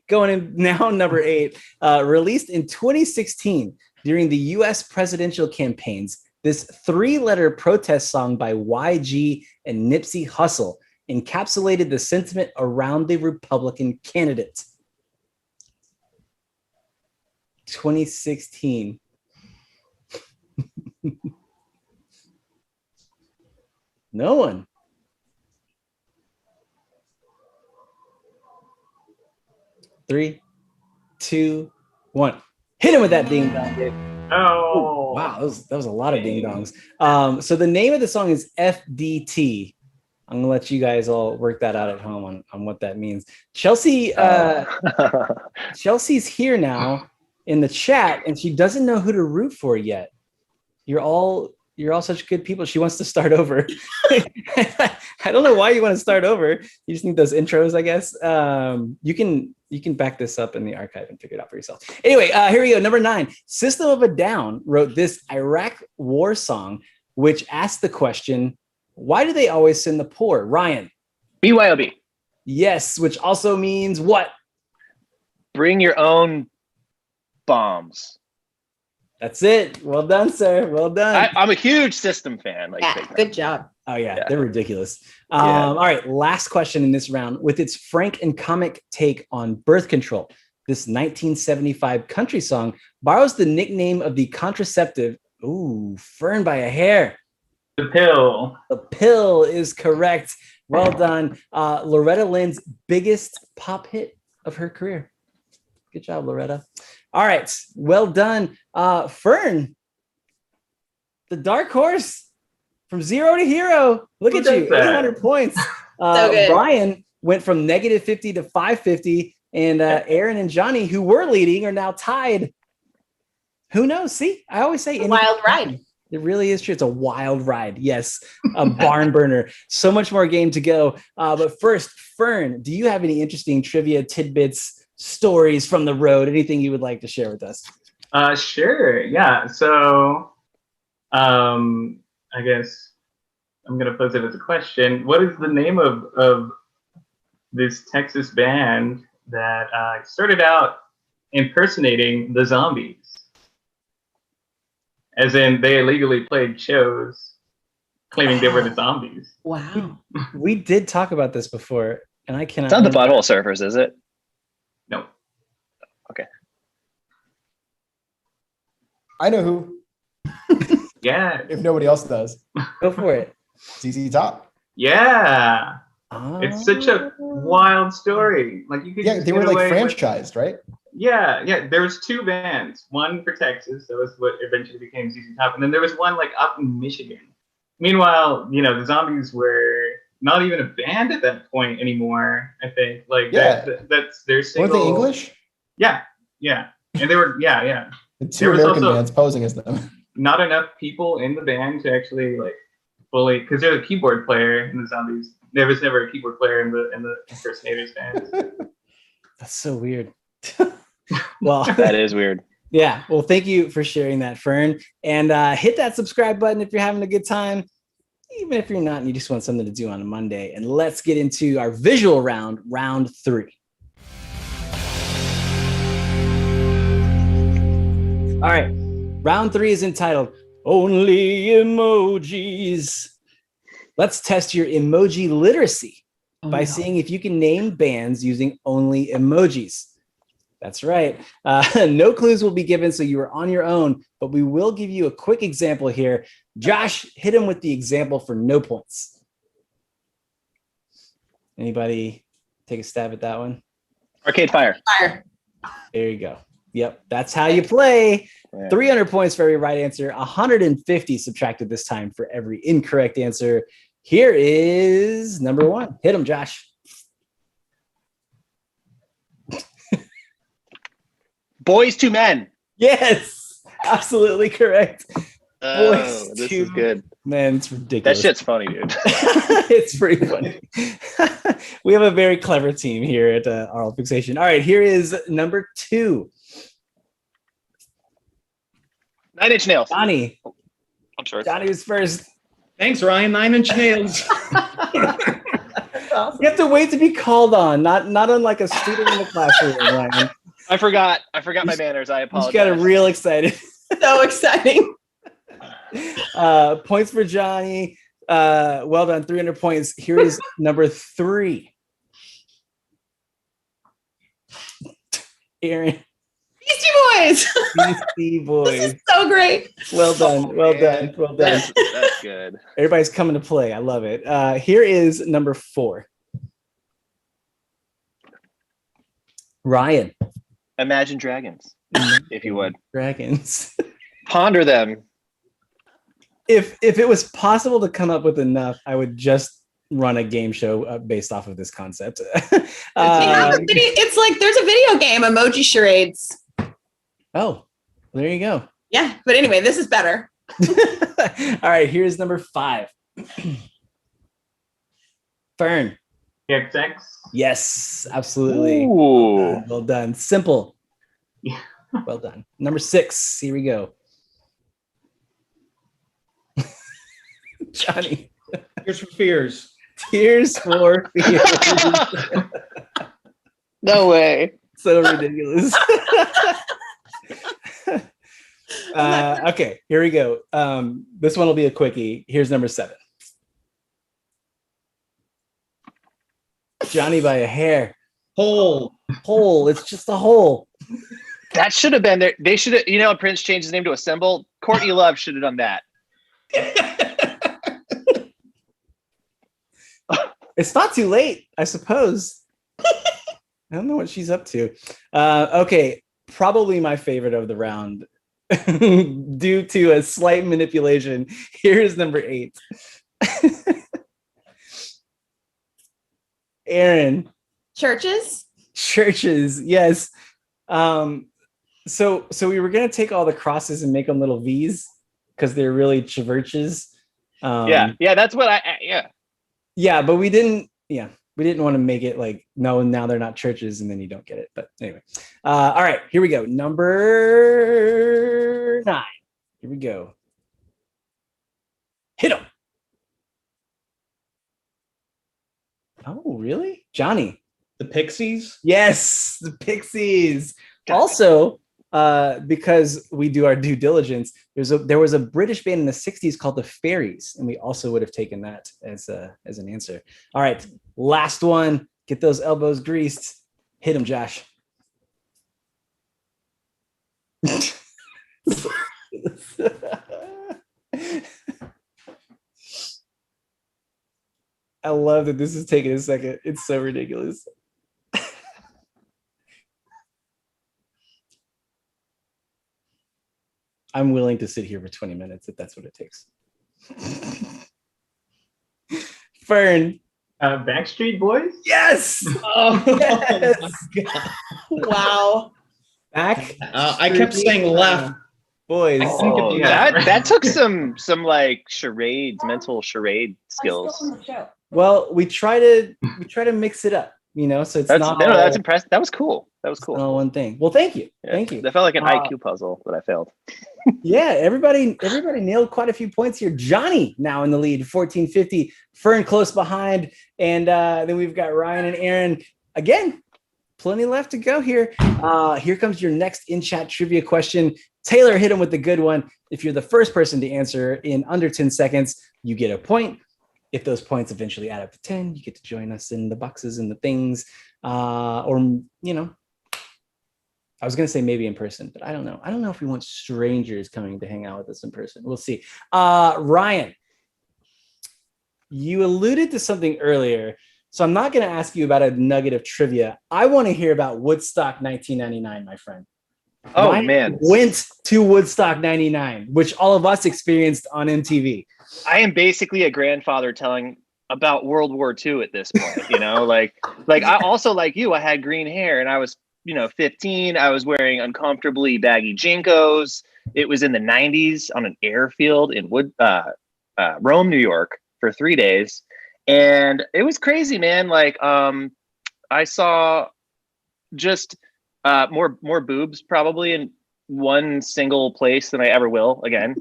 going in now, number 8, released in 2016 during the US presidential campaigns, this 3-letter protest song by YG and Nipsey Hussle encapsulated the sentiment around the Republican candidate. 2016. No one. 3, 2, 1. Hit him with that ding dong, Dave. Oh, Wow, that was a lot of ding dongs. So the name of the song is FDT. I'm gonna let you guys all work that out at home on what that means. Chelsea, Chelsea's here now in the chat, and she doesn't know who to root for yet. You're all such good people. She wants to start over. I don't know why you want to start over. You just need those intros, I guess. You can back this up in the archive and figure it out for yourself. Anyway, here we go. Number 9. System of a Down wrote this Iraq war song, which asked the question, why do they always send the poor? Ryan. BYOB. Yes, which also means what? Bring your own bombs. That's it. Well done, sir. Well done. I'm a huge System fan. Like, Yeah, good job. Oh, yeah, Yeah. they're ridiculous. Yeah. All right, last question in this round. With its frank and comic take on birth control, this 1975 country song borrows the nickname of the contraceptive. Ooh, Fern by a hair. The Pill. The Pill is correct. Well done. Loretta Lynn's biggest pop hit of her career. Good job, Loretta. All right. Well done. Fern, the dark horse from 0 to hero. Look at you, 800 points. So good. Ryan went from -50 to 550. And Erin and Johnny, who were leading, are now tied. Who knows? See, I always say A wild ride. It really is true. It's a wild ride. Yes, a barn burner. So much more game to go. But first, Fern, do you have any interesting trivia tidbits, stories from the road? Anything you would like to share with us? Sure. Yeah. So, I guess I'm gonna pose it as a question. What is the name of this Texas band that started out impersonating the Zombies? As in, they illegally played shows claiming they were the Zombies. Wow. We did talk about this before, and I cannot. It's not the Butthole Surfers, is it? No. Okay. I know who. Yeah. If nobody else does. Go for it. ZZ Top. Yeah. It's such a wild story. Like you could. Yeah, just they were get like away with- franchised, right? Yeah. There was two bands. One for Texas, that was what eventually became ZZ Top, and then there was one like up in Michigan. Meanwhile, the Zombies were not even a band at that point anymore. I think that's their single. Weren't they English? Yeah, and they were yeah. The two There was American also- bands posing as them. Not enough people in the band to actually like fully, because they're the keyboard player in the Zombies. There was never a keyboard player in the impersonators band. That's so weird. Well, That is weird. yeah. Well, thank you for sharing that, Fern. And hit that subscribe button if you're having a good time. Even if you're not and you just want something to do on a Monday. And let's get into our visual round, round 3. All right. Round 3 is entitled Only Emojis. Let's test your emoji literacy by seeing if you can name bands using only emojis. That's right. No clues will be given, so you are on your own, but we will give you a quick example here. Josh, hit him with the example for no points. Anybody take a stab at that one? Arcade Fire. Fire. There you go. Yep, that's how you play. Yeah. 300 points for every right answer, 150 subtracted this time for every incorrect answer. Here is number 1. Hit him, Josh. Boys to Men. Yes, absolutely correct. Oh, Boys this to is good. Man, it's That ridiculous. shit's funny, dude. It's pretty funny. We have a very clever team here at Aural Fixation. All right, here is number 2. 9 Inch Nails. Johnny. I'm sorry. Johnny was first. Thanks, Ryan. 9 Inch Nails. You have to wait to be called on, not unlike a student in the classroom, Ryan. I forgot my manners. I You apologize. just got real excited. So exciting. Points for Johnny. Well done, 300 points. Here is number 3. Erin. Beastie Boys. Beastie This Boys. is so great. Well done. Well done. Well done. That's good. Everybody's coming to play. I love it. Here is number 4. Ryan. Imagine Dragons, if you would. Dragons. Ponder them. If it was possible to come up with enough, I would just run a game show based off of this concept. It's like there's a video game, Emoji Charades. Oh, there you go. Yeah, but anyway, this is better. All right, here's number 5. Fern. XX. Yes, absolutely. Ooh. Well done. Simple. Yeah. Well done. Number 6. Here we go. Johnny. Here's for Fears. Tears for Fears. No way. So ridiculous. Okay, here we go. This one will be a quickie. Here's number 7. Johnny by a hair. Hole. Hole. It's just a hole. That should have been there. They should have, Prince changed his name to a symbol. Courtney Love should have done that. It's not too late, I suppose. I don't know what she's up to. Okay, probably my favorite of the round due to a slight manipulation. Here's number 8. Erin. Churches? Churches, yes. So we were gonna take all the crosses and make them little V's because they're really churches. Yeah, that's what Yeah, but we didn't want to make it like, no, now they're not churches, and then you don't get it. But anyway, all right, here we go. Number 9. Here we go. Hit them. Oh, really? Johnny. The Pixies? Yes, the Pixies. Also, because we do our due diligence, there was a British band in the 60s called the Fairies, and we also would have taken that as an answer. All right, last one. Get those elbows greased. Hit them, Josh. I love that this is taking a second. It's so ridiculous. I'm willing to sit here for 20 minutes if that's what it takes. Fern. Backstreet Boys? Yes! Oh, yes! my God. Wow. Back. I kept saying left. Boys. Oh, Yeah. that took some like mental charade skills. Well, we try to mix it up, so it's That's impressive. That was cool. All one thing. Well, thank you. Yeah. Thank you. That felt like an IQ puzzle that I failed. Yeah, everybody nailed quite a few points here. Johnny now in the lead, 1450. Fern close behind, and then we've got Ryan and Erin. Again, plenty left to go here. Here comes your next in-chat trivia question. Taylor, hit him with the good one. If you're the first person to answer in under 10 seconds, you get a point. If those points eventually add up to 10, you get to join us in the boxes and the things. I was going to say maybe in person, but I don't know. I don't know if we want strangers coming to hang out with us in person. We'll see. Ryan, you alluded to something earlier, so I'm not going to ask you about a nugget of trivia. I want to hear about Woodstock 1999, my friend. Oh, Ryan man. Went to Woodstock 99, which all of us experienced on MTV. I am basically a grandfather telling about World War II at this point, like I also, like you, I had green hair and I was 15. I was wearing uncomfortably baggy JNCOs. It was in the 90s on an airfield in Rome, New York for 3 days. And it was crazy, man. Like, I saw just more boobs probably in one single place than I ever will again.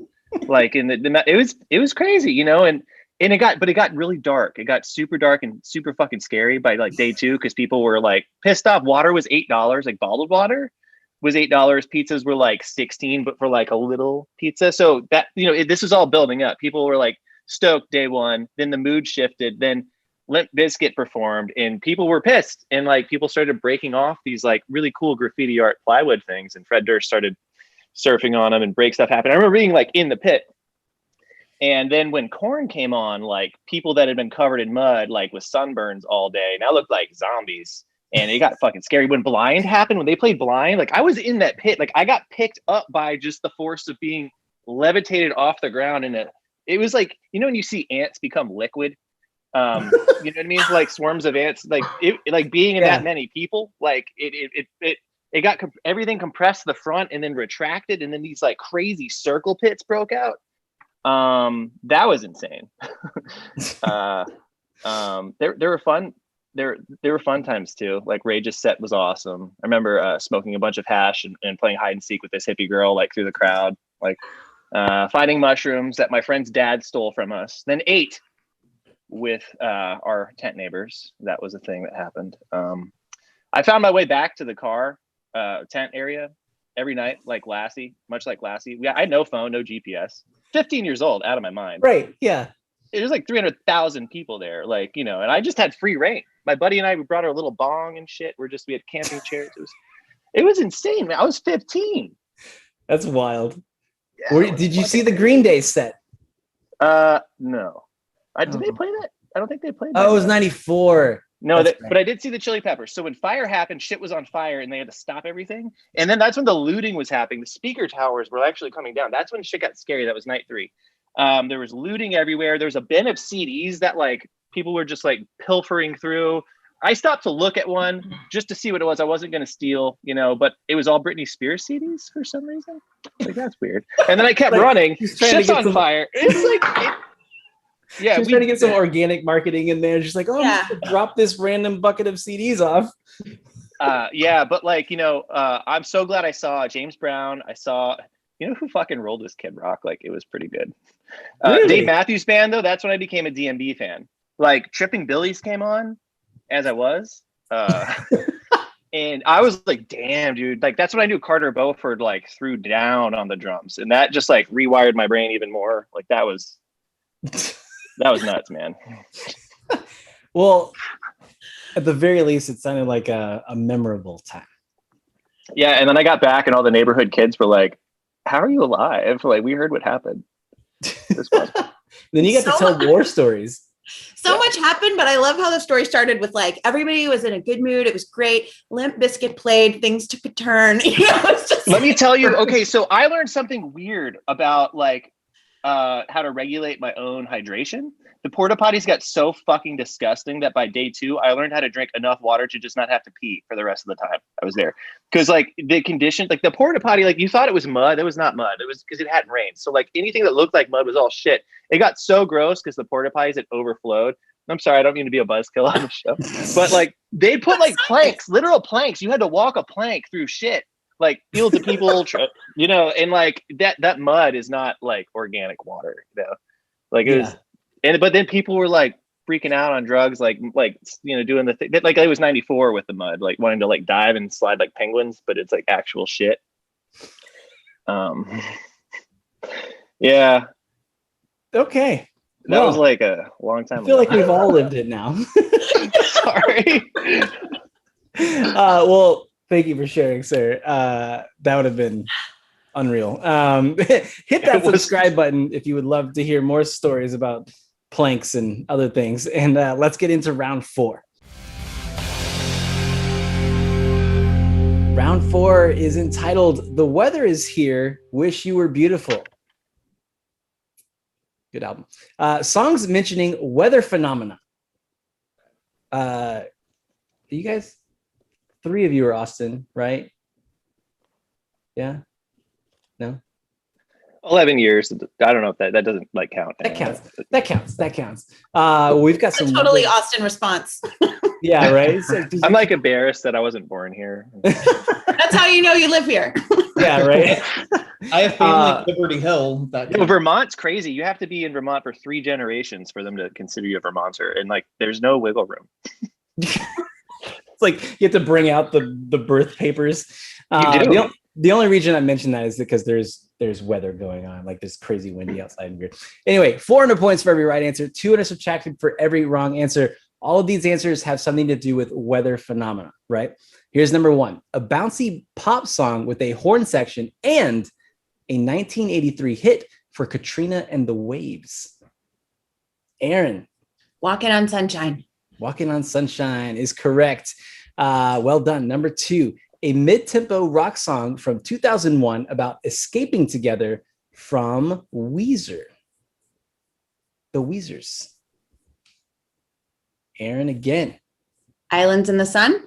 Like it was crazy, and it got really dark. It got super dark and super fucking scary by like day 2 because people were like pissed off. Water was $8, like bottled water was $8. Pizzas were like 16, but for like a little pizza. So that this was all building up. People were like stoked day 1. Then the mood shifted. Then Limp Bizkit performed, and people were pissed. And like people started breaking off these like really cool graffiti art plywood things, and Fred Durst started surfing on them and break stuff happened. I remember being like in the pit. And then when Korn came on, like people that had been covered in mud, like with sunburns all day, now looked like zombies. And it got fucking scary. When Blind happened, when they played Blind, like I was in that pit. Like I got picked up by just the force of being levitated off the ground. And it was like, when you see ants become liquid, you know what I mean? Like swarms of ants, like being in that many people, like it got everything compressed to the front and then retracted. And then these like crazy circle pits broke out. That was insane. There were fun. There were fun times too. Like Rage's set was awesome. I remember smoking a bunch of hash and playing hide and seek with this hippie girl, like through the crowd, like finding mushrooms that my friend's dad stole from us, then ate with our tent neighbors. That was a thing that happened. I found my way back to the car tent area every night, like Lassie, much like Lassie. I had no phone, no GPS. 15 years old, out of my mind. Right. Yeah. It was like 300,000 people there, like, and I just had free reign. My buddy and I, we brought our little bong and shit. We had camping chairs. It was insane, man. I was 15. That's wild. Yeah, Did you see the Green Day set? No. Did they play that? I don't think they played. Oh, it was that. 94. No, That's but I did see the Chili Peppers. So when fire happened, shit was on fire, and they had to stop everything. And then that's when the looting was happening. The speaker towers were actually coming down. That's when shit got scary. That was night 3. There was looting everywhere. There was a bin of CDs that like people were just like pilfering through. I stopped to look at one just to see what it was. I wasn't going to steal, but it was all Britney Spears CDs for some reason. Like, that's weird. And then I kept running. Shit's on fire. It's like, yeah, she's trying to get some organic marketing in there. Just like, I'm just gonna drop this random bucket of CDs off. Yeah, but like, I'm so glad I saw James Brown. I saw, who fucking rolled this Kid Rock? Like, it was pretty good. Really? Dave Matthews Band, though, that's when I became a DMB fan. Like, Tripping Billies came on as I was. And I was like, damn, dude. Like, that's when I knew Carter Beauford, like, threw down on the drums. And that just, like, rewired my brain even more. Like, that was nuts, man. Well, at the very least, it sounded like a memorable time. Yeah, and then I got back, and all the neighborhood kids were like, how are you alive? Like, we heard what happened. Then you get to tell war stories. So much happened, but I love how the story started with like everybody was in a good mood. It was great. Limp Bizkit played. Things took a turn. It's just Let me tell you. Okay, so I learned something weird about like how to regulate my own hydration. The porta potties got so fucking disgusting that by day 2, I learned how to drink enough water to just not have to pee for the rest of the time I was there. Because like the condition, like the porta potty, like you thought it was mud. It was not mud. It was because it hadn't rained. So like anything that looked like mud was all shit. It got so gross because the porta potties had overflowed. I'm sorry, I don't mean to be a buzzkill on the show, but like they put like planks, literal planks. You had to walk a plank through shit, like fields of people, and like that mud is not like organic water, like it was. But then people were like freaking out on drugs, like doing the thing. Like it was 94 with the mud, like wanting to like dive and slide like penguins, but it's like actual shit. Yeah. Okay. That was like a long time ago. I feel like we've all lived it now. Sorry. Well, thank you for sharing, sir. That would have been unreal. Hit that subscribe button if you would love to hear more stories about planks and other things. And let's get into round 4. Round 4 is entitled "The Weather Is Here, Wish You Were Beautiful." Good album. Songs mentioning weather phenomena. You guys, 3 of you are Austin, right? Yeah? No? 11 years. I don't know if that doesn't like count. That counts. We've got some totally Austin response. Yeah, right. So, I'm like embarrassed that I wasn't born here. That's how you know you live here. Yeah, right. I have family in Liberty Hill. Vermont's crazy. You have to be in Vermont for 3 generations for them to consider you a Vermonter, and like there's no wiggle room. It's like you have to bring out the birth papers. You do. The only reason I mentioned that is because there's weather going on, like this crazy windy outside and weird. Anyway, 400 points for every right answer, 200 subtracted for every wrong answer. All of these answers have something to do with weather phenomena, right? Here's number 1, a bouncy pop song with a horn section and a 1983 hit for Katrina and the Waves. Erin. Walking on Sunshine. Walking on Sunshine is correct. Well done. Number 2, a mid-tempo rock song from 2001 about escaping together from Weezer. The Weezers. Erin again. Islands in the Sun.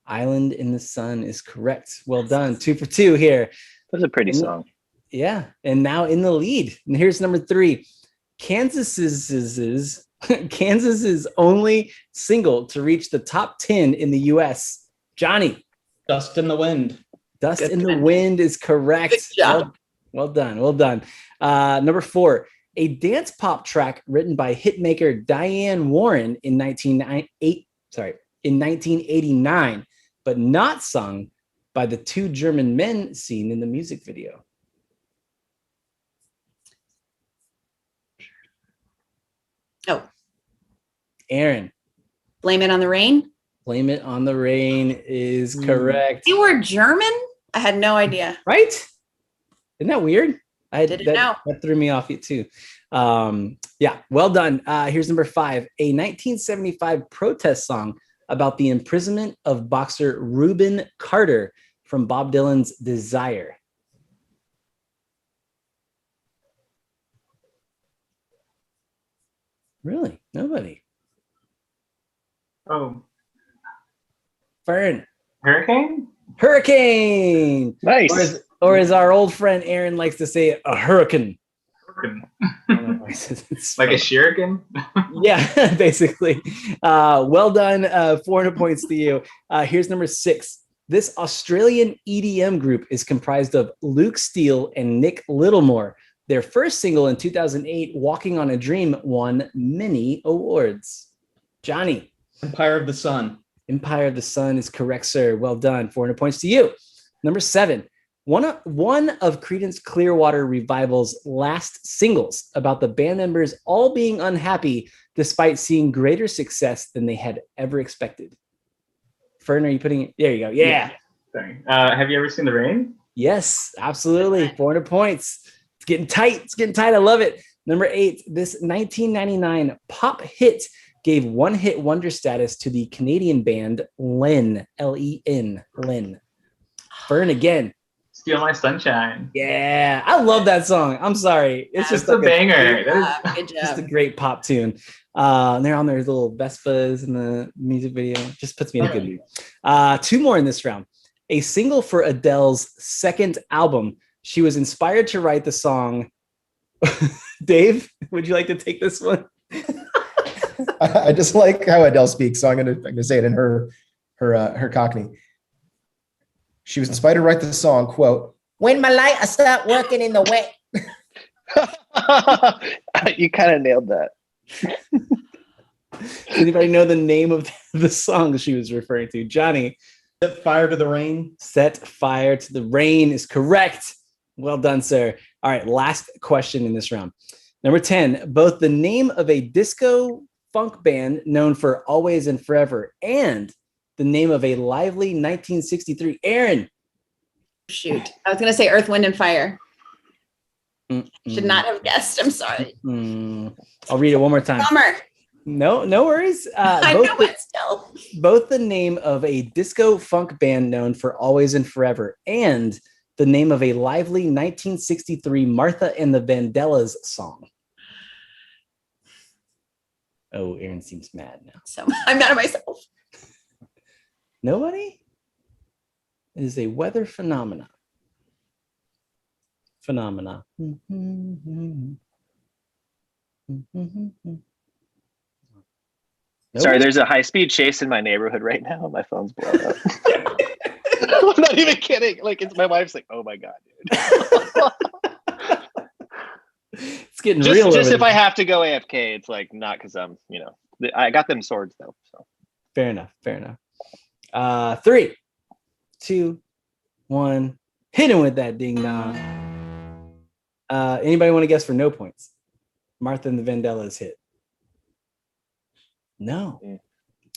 Island in the Sun is correct. Well done. 2 for 2 here. That's a pretty song. Yeah. And now in the lead. And here's number 3. Kansas's only single to reach the top 10 in the US. Johnny. Dust in the Wind. Dust in the Wind is correct. Good job. Well done. Number 4, a dance pop track written by hitmaker Diane Warren in 1989, but not sung by the 2 German men seen in the music video. Oh. Erin. Blame It on the Rain. Blame It on the Rain is correct. You were German? I had no idea. Right? Isn't that weird? That threw me off it too. Yeah, well done. Here's number 5, a 1975 protest song about the imprisonment of boxer Reuben Carter from Bob Dylan's Desire. Really? Nobody. Oh, Fern. Hurricane? Hurricane. Nice. Or as our old friend Erin likes to say, a hurricane. Hurricane. It's Like funny. a shuriken? Yeah, basically. Well done. 400 points to you. Here's number 6. This Australian EDM group is comprised of Luke Steele and Nick Littlemore. Their first single in 2008, Walking on a Dream, won many awards. Johnny. Empire of the Sun. Empire of the Sun is correct, sir. Well done. 400 points to you. Number 7. One of Creedence Clearwater Revival's last singles about the band members all being unhappy despite seeing greater success than they had ever expected. Fern, are you putting it? There you go. Yeah. Sorry. Have you ever seen The Rain? Yes, absolutely. 400 points. It's getting tight. It's getting tight. I love it. Number 8, this 1999 pop hit gave one-hit wonder status to the Canadian band Len, L-E-N, Len. Fern again. Steal My Sunshine. Yeah, I love that song. I'm sorry. It's just a like banger. Good job. just a great pop tune. And they're on their little Vespas in the music video. Just puts me in a good mood. 2 more in this round. A single for Adele's second album. She was inspired to write the song. Dave, would you like to take this one? I just like how Adele speaks, so I'm gonna say it in her Cockney. She was inspired to write the song, quote, "When my light I start working in the wet." You kind of nailed that. Does anybody know the name of the song she was referring to? Johnny. Set Fire to the Rain. Set Fire to the Rain is correct. Well done, sir. All right, last question in this round. Number 10, both the name of a disco funk band known for Always and Forever and the name of a lively 1963. Erin. Shoot. I was going to say Earth, Wind, and Fire. Mm-mm. Should not have guessed. I'm sorry. I'll read it one more time. Bummer. No worries. I know it still. Both the name of a disco funk band known for Always and Forever and the name of a lively 1963 Martha and the Vandellas song. Oh, Erin seems mad now. So I'm mad at myself. Nobody? It is a weather phenomena. Sorry, there's a high-speed chase in my neighborhood right now. My phone's blowing up. I'm not even kidding. Like, it's my wife's like, "Oh my god, dude." It's getting real. Just if I have to go AFK, it's like not because I'm, I got them swords though. So fair enough. 3, 2, 1. Hit him with that ding dong. Anybody want to guess for no points? Martha and the Vandellas hit. No.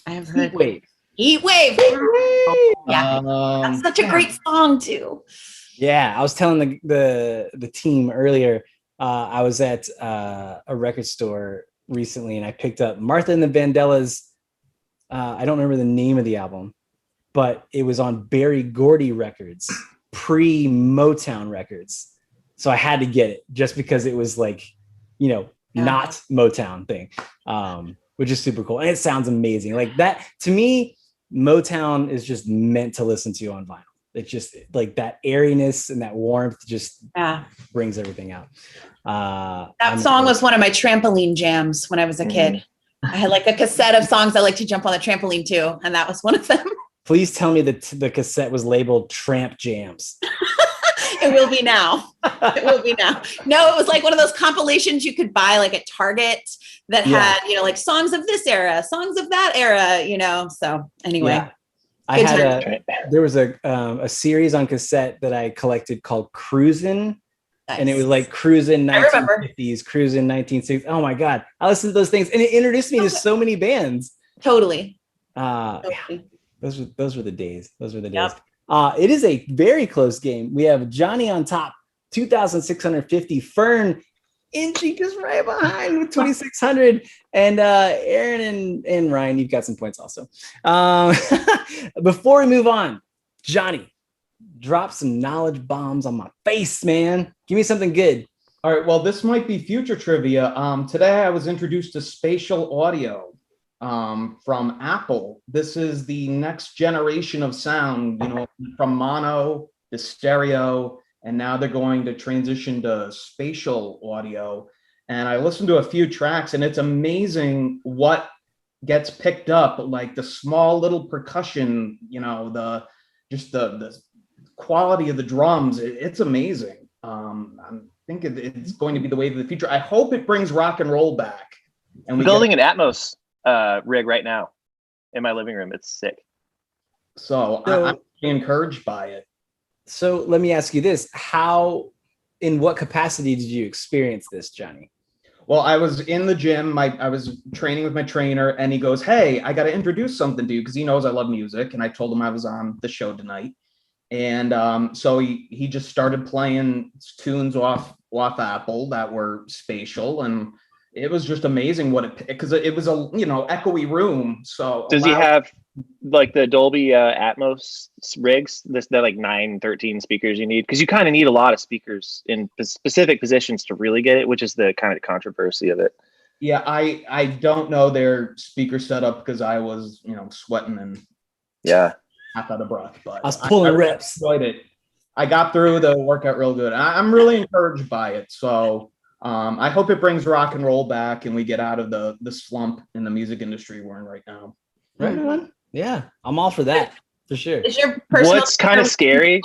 I have heard Heat Wave. Heat Wave. Yeah. That's such a great song too. Yeah, I was telling the team earlier. I was at a record store recently, and I picked up Martha and the Vandellas. I don't remember the name of the album, but it was on Berry Gordy Records, pre-Motown Records. So I had to get it just because it was like, not Motown thing, which is super cool. And it sounds amazing. Like that, to me, Motown is just meant to listen to on vinyl. It's just like that airiness and that warmth just brings everything out. That song was one of my trampoline jams when I was a kid. I had like a cassette of songs I like to jump on the trampoline to, and that was one of them. Please tell me that the cassette was labeled Tramp Jams. It will be now. It will be now. No, it was like one of those compilations you could buy like at Target that had, like songs of this era, songs of that era, So anyway. Yeah. I had there was a series on cassette that I collected called Cruisin'. Nice. And it was like Cruisin' 1950s, Cruisin' 1960s. Oh my God. I listened to those things and it introduced me to so many bands. Totally. Those were the days. Those were the days. It is a very close game. We have Johnny on top, 2,650. Fern inching just right behind with 2,600. And Erin and Ryan, you've got some points also. Before we move on, Johnny, drop some knowledge bombs on my face, man. Give me something good. All right, well, this might be future trivia. Today I was introduced to spatial audio from Apple. This is the next generation of sound, from mono to stereo, and now they're going to transition to spatial audio. And I listened to a few tracks, and it's amazing what gets picked up, like the small little percussion, the quality of the drums. It's amazing. I think it's going to be the wave of the future. I hope it brings rock and roll back. And I'm building an Atmos rig right now in my living room. It's sick. So I'm encouraged by it. So let me ask you this. In what capacity did you experience this, Johnny? Well, I was in the gym. I was training with my trainer, and he goes, "Hey, I got to introduce something to you," because he knows I love music. And I told him I was on the show tonight. And so he just started playing tunes off Apple that were spatial, and it was just amazing because it was a echoey room. So does he have like the Dolby Atmos rigs? The like 913 speakers you need, because you kind of need a lot of speakers in specific positions to really get it, which is the kind of controversy of it. Yeah, I don't know their speaker setup because I was sweating and half out of breath, but I was pulling reps. Enjoyed it. I got through the workout real good. I'm really encouraged by it. So I hope it brings rock and roll back, and we get out of the slump in the music industry we're in right now. Right on. Yeah, I'm all for that, for sure. Is your personal What's kind of scary?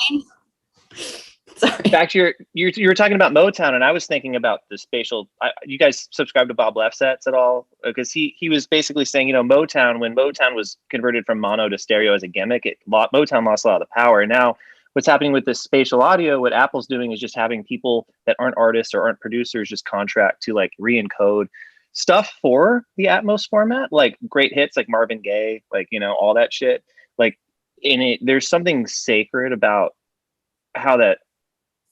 Sorry. Back to you were talking about Motown, and I was thinking about the spatial. You guys subscribe to Bob Lefsetz at all? Because he was basically saying, Motown, when Motown was converted from mono to stereo as a gimmick, Motown lost a lot of the power. And now what's happening with this spatial audio, what Apple's doing is just having people that aren't artists or aren't producers just contract to like re-encode stuff for the Atmos format, like great hits like Marvin Gaye, like, all that shit. Like in it, there's something sacred about how that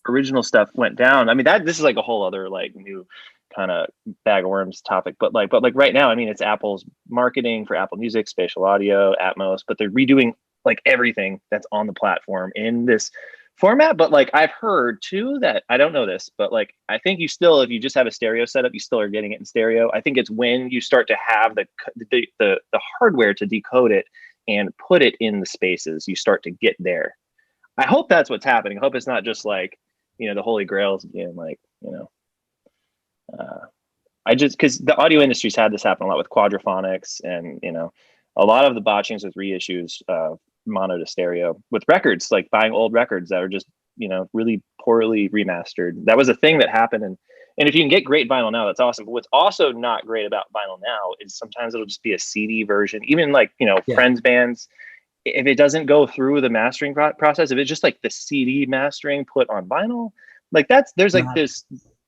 original stuff went down. I mean, this is like a whole other like new kind of bag of worms topic, but right now, I mean, it's Apple's marketing for Apple Music, spatial audio, Atmos, but they're redoing like everything that's on the platform in this format. But like I've heard too that, I don't know this, but like I think if you just have a stereo setup, you still are getting it in stereo. I think it's when you start to have the hardware to decode it and put it in the spaces, you start to get there. I hope that's what's happening. I hope it's not just like, the holy grails being like, because the audio industry's had this happen a lot with quadraphonics and, a lot of the botchings with reissues mono to stereo with records, like buying old records that are just, really poorly remastered. That was a thing that happened. And if you can get great vinyl now, that's awesome. But what's also not great about vinyl now is sometimes it'll just be a CD version, even like, friends bands. If it doesn't go through the mastering process, if it's just like the CD mastering put on vinyl, like there's like this.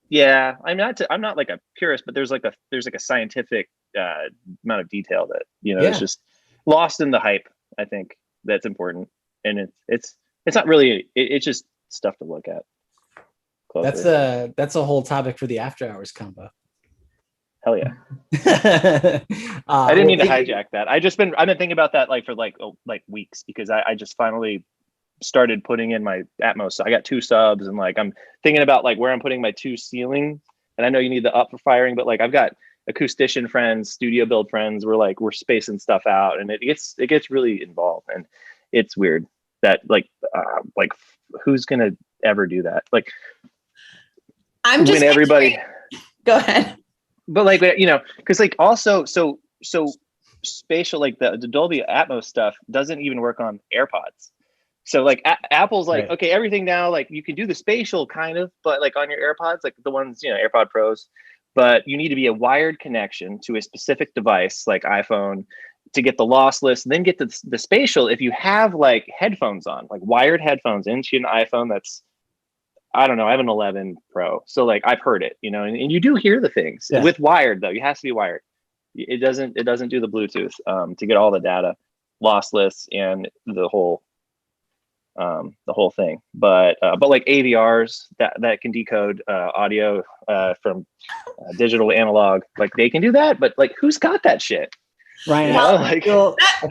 Yeah, I'm not like a purist, but there's like a scientific amount of detail that is just lost in the hype. I think that's important, and it's not really. It's just stuff to look at. Closer. That's a whole topic for the after hours combo. Hell yeah. I didn't mean to hijack that. I've been thinking about that like for like weeks, because I just finally started putting in my Atmos. So I got 2 subs, and like I'm thinking about like where I'm putting my 2 ceiling. And I know you need the up for firing, but like I've got acoustician friends, studio build friends. We're spacing stuff out, and it gets really involved, and it's weird that like who's gonna ever do that? Like I'm just when everybody go ahead. But like, because like also so spatial, like the Dolby Atmos stuff doesn't even work on AirPods. So like Apple's like, right. Okay, everything now, like you can do the spatial kind of, but like on your AirPods, like the ones, AirPod Pros, but you need to be a wired connection to a specific device like iPhone to get the lossless, and then get the spatial. If you have like headphones on, like wired headphones into an iPhone, that's, I don't know. I have an 11 Pro, so like I've heard it, and you do hear the things with wired though. It has to be wired. It doesn't do the Bluetooth to get all the data lossless and the whole the whole thing. But like AVRs that can decode audio from digital to analog, like they can do that. But like, who's got that shit? Ryan, Well, like,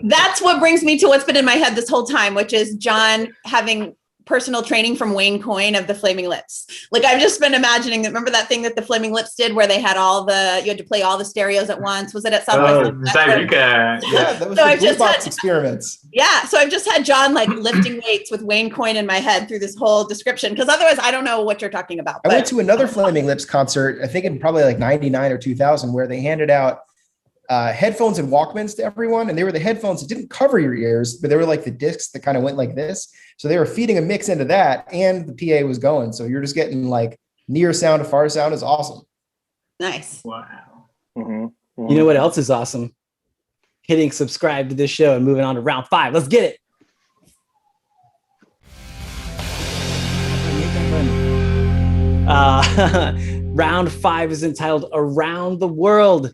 that's what brings me to what's been in my head this whole time, which is John having personal training from Wayne Coyne of the Flaming Lips. Like, I've just been imagining that. Remember that thing that the Flaming Lips did where they had you had to play all the stereos at once? Was it at South by Southwest? Zyreka. Yeah, that was So the I've blue just box had- experiments. Yeah. So I've just had John like lifting weights with Wayne Coyne in my head through this whole description. Cause otherwise I don't know what you're talking about. I went to another Flaming Lips concert, I think in probably like 99 or 2000, where they handed out headphones and Walkmans to everyone. And they were the headphones that didn't cover your ears, but they were like the discs that kind of went like this. So they were feeding a mix into that and the PA was going. So you're just getting like near sound to far sound. Is awesome. Nice. Wow. mm-hmm. you know what else is awesome? Hitting subscribe to this show and moving on to round 5. Let's get it. Round 5 is entitled Around the World.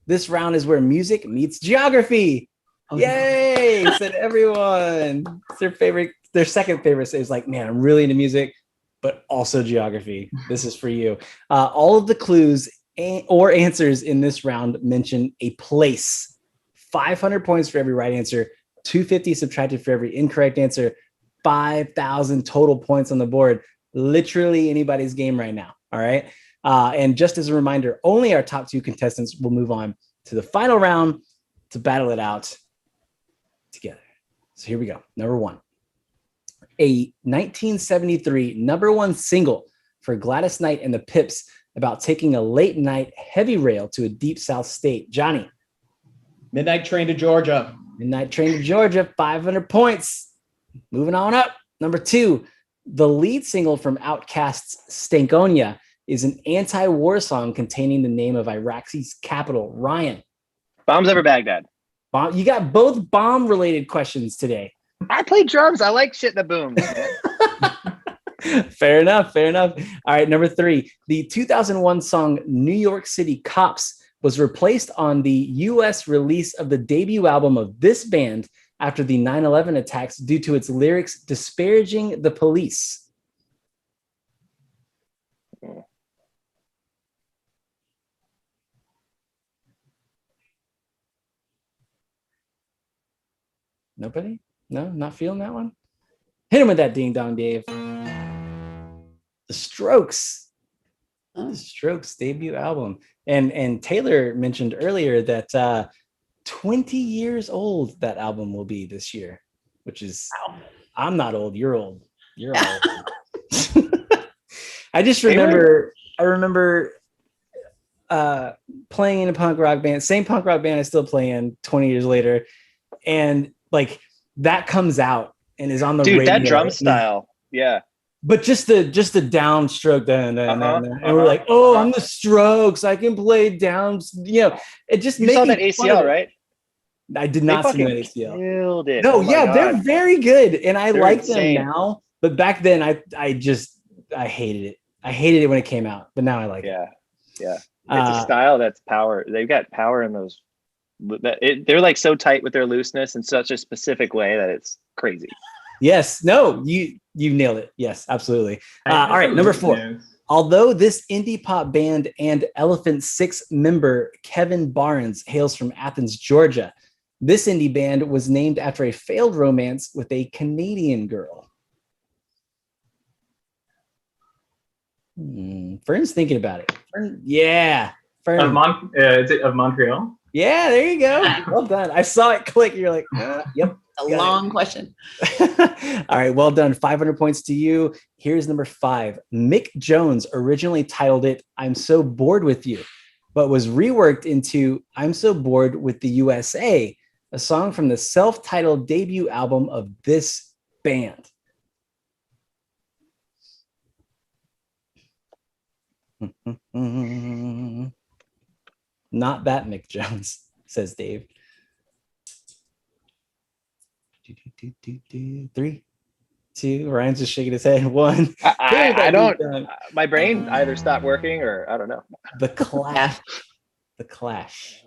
This round is where music meets geography. Oh, Yay! Said everyone. It's their second favorite. So it's like, man, I'm really into music, but also geography. This is for you. All of the clues or answers in this round mention a place. 500 points for every right answer, 250 subtracted for every incorrect answer, 5,000 total points on the board. Literally anybody's game right now. All right. And just as a reminder, only our top 2 contestants will move on to the final round to battle it out together. So here we go. Number 1, a 1973 #1 single for Gladys Knight and the Pips about taking a late night heavy rail to a deep South state. Johnny. Midnight Train to Georgia. Midnight Train to Georgia, 500 points. Moving on up. Number 2, the lead single from Outkast's Stankonia is an anti-war song containing the name of Iraq's capital. Ryan. Bombs Over Baghdad. You got both bomb-related questions today. I play drums. I like shit that booms. Fair enough. All right, number 3. The 2001 song New York City Cops was replaced on the U.S. release of the debut album of this band after the 9/11 attacks due to its lyrics disparaging the police. Nobody? No, not feeling that one? Hit him with that ding dong, Dave. The Strokes. The Strokes debut album. And Taylor mentioned earlier that 20 years old that album will be this year, which is, I'm not old, you're old. You're old. I remember playing in a punk rock band, same punk rock band I still play in 20 years later. And like that comes out and is on the radio. That drum style. Yeah. But just the downstroke, and we're like, oh, I'm the Strokes. I can play down. You know, it just you saw that ACL, right? I did not see that ACL. Killed it. No, they're very good, and I like them now. But back then, I hated it. I hated it when it came out, but now I like it. Yeah. It's a style that's power. They've got power in those. They're like so tight with their looseness in such a specific way that it's crazy. Yes. No, you nailed it. Yes, absolutely. All right, number 4. Although this indie pop band and Elephant Six member Kevin Barnes hails from Athens, Georgia, this indie band was named after a failed romance with a Canadian girl. Fern's thinking about it. Fern. Fern. Is it of Montreal? Yeah, there you go. Well done. I saw it click. You're like, yep. A long question. All right, well done. 500 points to you. Here's number 5. Mick Jones originally titled it I'm So Bored With You, but was reworked into I'm So Bored With the USA, a song from the self-titled debut album of this band. Not that Mick Jones, says Dave. 3, 2. Ryan's just shaking his head. 1. I don't. My brain either stopped working or I don't know. The Clash. The Clash.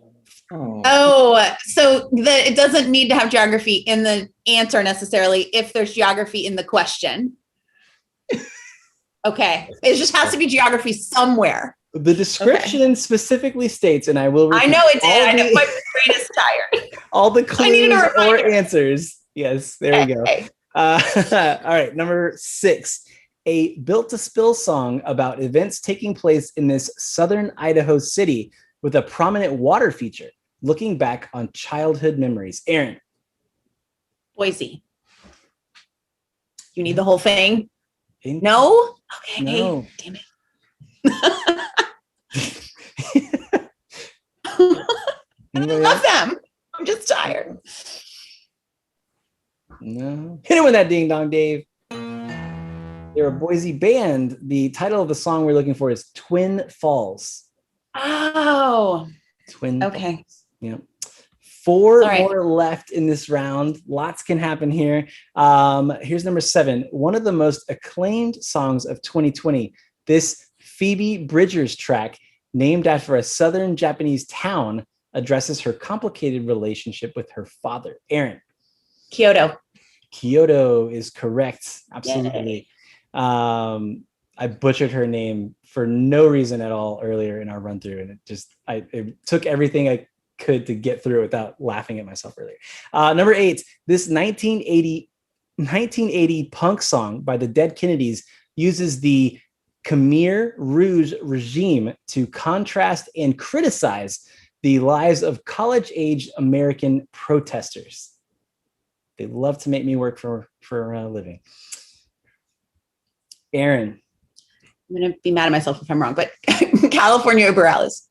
Oh, so it doesn't need to have geography in the answer necessarily if there's geography in the question. Okay. It just has to be geography somewhere. The description specifically states, and I will repeat, I know it did. I know my brain is tired. all the clues a or reminder. answers. Yes, there we go. Okay. All right, number 6. A Built to Spill song about events taking place in this southern Idaho city with a prominent water feature, looking back on childhood memories. Erin. Boise. You need the whole thing? No? Okay. No. Damn it. I love them. I'm just tired. No. Hit it with that ding dong, Dave. They're a Boise band. The title of the song we're looking for is Twin Falls. Oh. Twin Okay. Falls. Yeah. 4 All right. more left in this round. Lots can happen here. Here's number 7. One of the most acclaimed songs of 2020. This Phoebe Bridgers track, named after a southern Japanese town, addresses her complicated relationship with her father. Erin. Kyoto. Kyoto is correct. Absolutely. I butchered her name for no reason at all earlier in our run through, and it took everything I could to get through without laughing at myself earlier. Number 8, this 1980 punk song by the Dead Kennedys uses the Khmer Rouge regime to contrast and criticize the lives of college-age American protesters. They love to make me work for a living. Erin. I'm going to be mad at myself if I'm wrong, but California Uberales.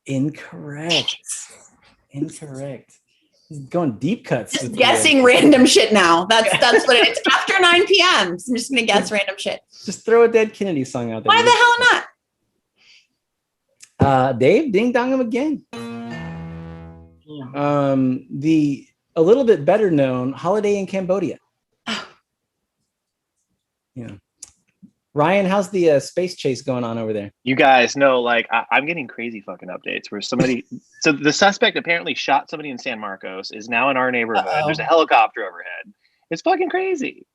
Incorrect. Going deep cuts. Just guessing random shit now. That's what it's after 9 p.m. So I'm just going to guess random shit. Just throw a Dead Kennedy song out there. Why the hell not? Dave, ding dong him again. The a little bit better known Holiday in Cambodia. Yeah. Ryan, how's the space chase going on over there? You guys know, like, I'm getting crazy fucking updates where somebody, so the suspect apparently shot somebody in San Marcos, is now in our neighborhood. Uh-oh. There's a helicopter overhead. It's fucking crazy.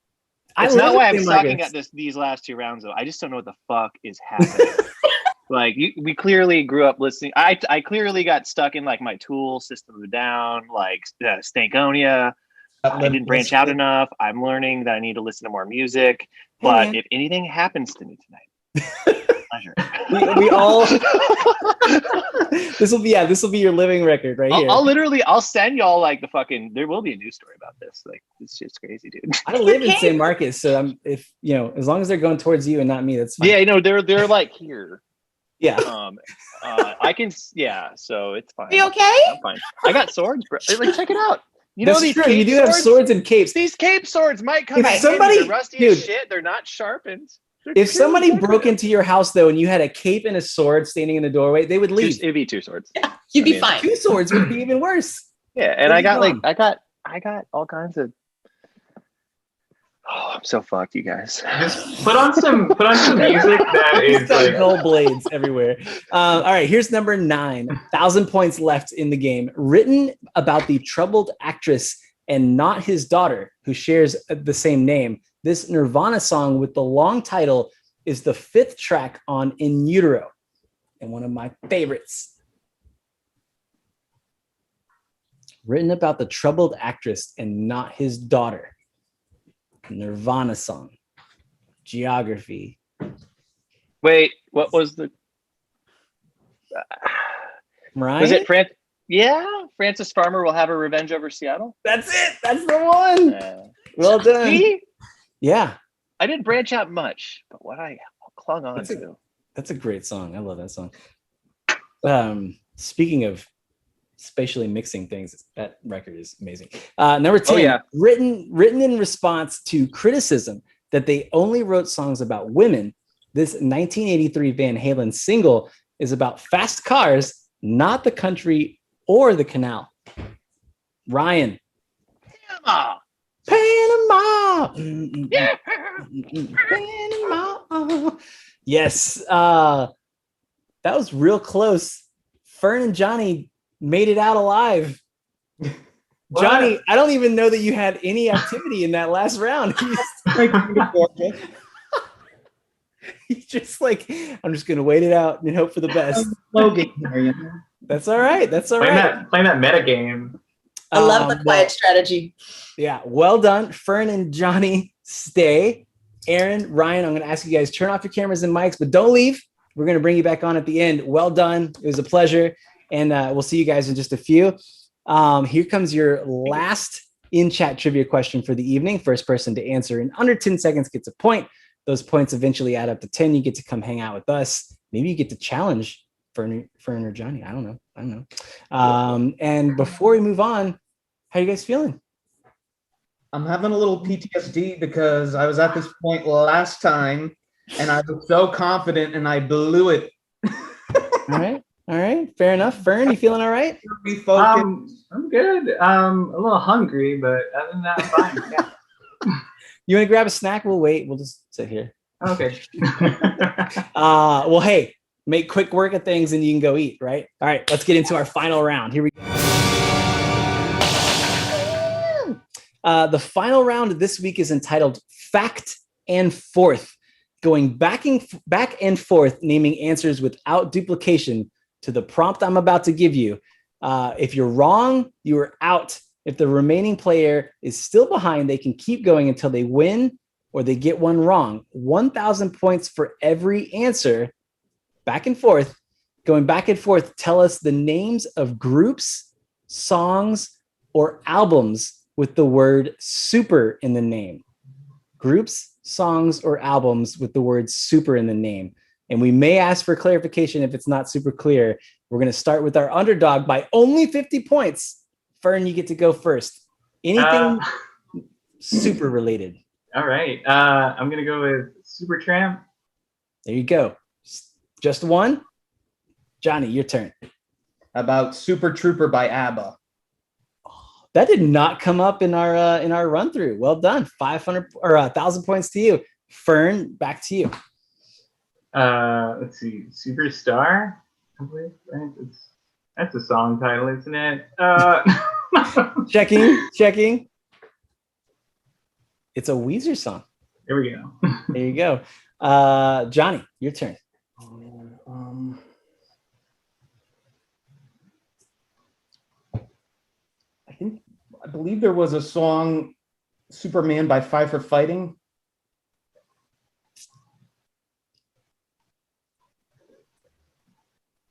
It's not why I'm sucking at these last 2 rounds, though. I just don't know what the fuck is happening. Like, we clearly grew up listening. I clearly got stuck in, like, my Tool, System of a Down, like, Stankonia. I didn't branch out enough. I'm learning that I need to listen to more music. But if anything happens to me tonight, pleasure. we all this will be your living record right here. I'll send y'all like the fucking, there will be a news story about this. Like, it's just crazy, dude. I live in San Marcos, so if as long as they're going towards you and not me, that's fine. Yeah, they're like here. Yeah. I can, yeah, so it's fine. Are you okay? I'm fine. I got swords, bro. Like, check it out. You That's know, true. You do have swords and capes. These cape swords might come If in somebody- handy. They're rusty dude, as shit. They're not sharpened. If somebody broke into your house though and you had a cape and a sword standing in the doorway, they would leave. It'd be 2 swords. Yeah, you'd be fine. 2 swords would be even worse. Yeah, and I got all kinds of. Oh, I'm so fucked, you guys. Just put on some music that He's is got like gold blades everywhere. All right, here's number 9. 1,000 points left in the game. Written about the troubled actress and not his daughter, who shares the same name. This Nirvana song with the long title is the 5th track on In Utero, and one of my favorites. Written about the troubled actress and not his daughter. Nirvana song. Geography. Wait, what was the? Ryan? Was it Francis Farmer will have a revenge over Seattle. That's it. That's the one. Well done. See? Yeah. I didn't branch out much, but what I clung on to. That's a great song. I love that song. Speaking of spatially mixing things, that record is amazing. Number 10, written in response to criticism that they only wrote songs about women. This 1983 Van Halen single is about fast cars, not the country or the canal. Ryan. Panama. Yeah. Panama. Yes. That was real close. Fern and Johnny made it out alive. Johnny, I don't even know that you had any activity in that last round. He's just like, I'm just gonna wait it out and hope for the best. That's all right. That's all right. Playing that meta game. I love the quiet strategy. Yeah, well done. Fern and Johnny, stay. Erin, Ryan, I'm going to ask you guys, turn off your cameras and mics, but don't leave. We're going to bring you back on at the end. Well done. It was a pleasure. And we'll see you guys in just a few. Here comes your last in-chat trivia question for the evening. First person to answer in under 10 seconds gets a point. Those points eventually add up to 10. You get to come hang out with us. Maybe you get to challenge Fern or Johnny. I don't know. And before we move on, how are you guys feeling? I'm having a little PTSD because I was at this point last time and I was so confident and I blew it. All right. Fair enough. Fern, you feeling all right? I'm good. A little hungry, but other than that, I'm fine. Yeah. You want to grab a snack? We'll wait. We'll just sit here. Okay. Well, hey, make quick work of things and you can go eat, right? All right, let's get into our final round. Here we go. The final round this week is entitled Fact and Forth, going back and forth, naming answers without duplication to the prompt I'm about to give you. If you're wrong, you are out. If the remaining player is still behind, they can keep going until they win or they get one wrong. 1,000 points for every answer. Back and forth, going back and forth, tell us the names of groups, songs, or albums with the word super in the name. Groups, songs, or albums with the word super in the name. And we may ask for clarification if it's not super clear. We're going to start with our underdog by only 50 points. Fern, you get to go first. Anything super related? All right. I'm going to go with Supertramp. There you go. Just one. Johnny, your turn. About Super Trooper by ABBA. That did not come up in our run through. Well done. 500 or 1,000 points to you. Fern, back to you. Let's see. Superstar. I believe that's a song title, isn't it? Checking. It's a Weezer song. There we go. There you go. Johnny, your turn. I believe there was a song, Superman by Five for Fighting.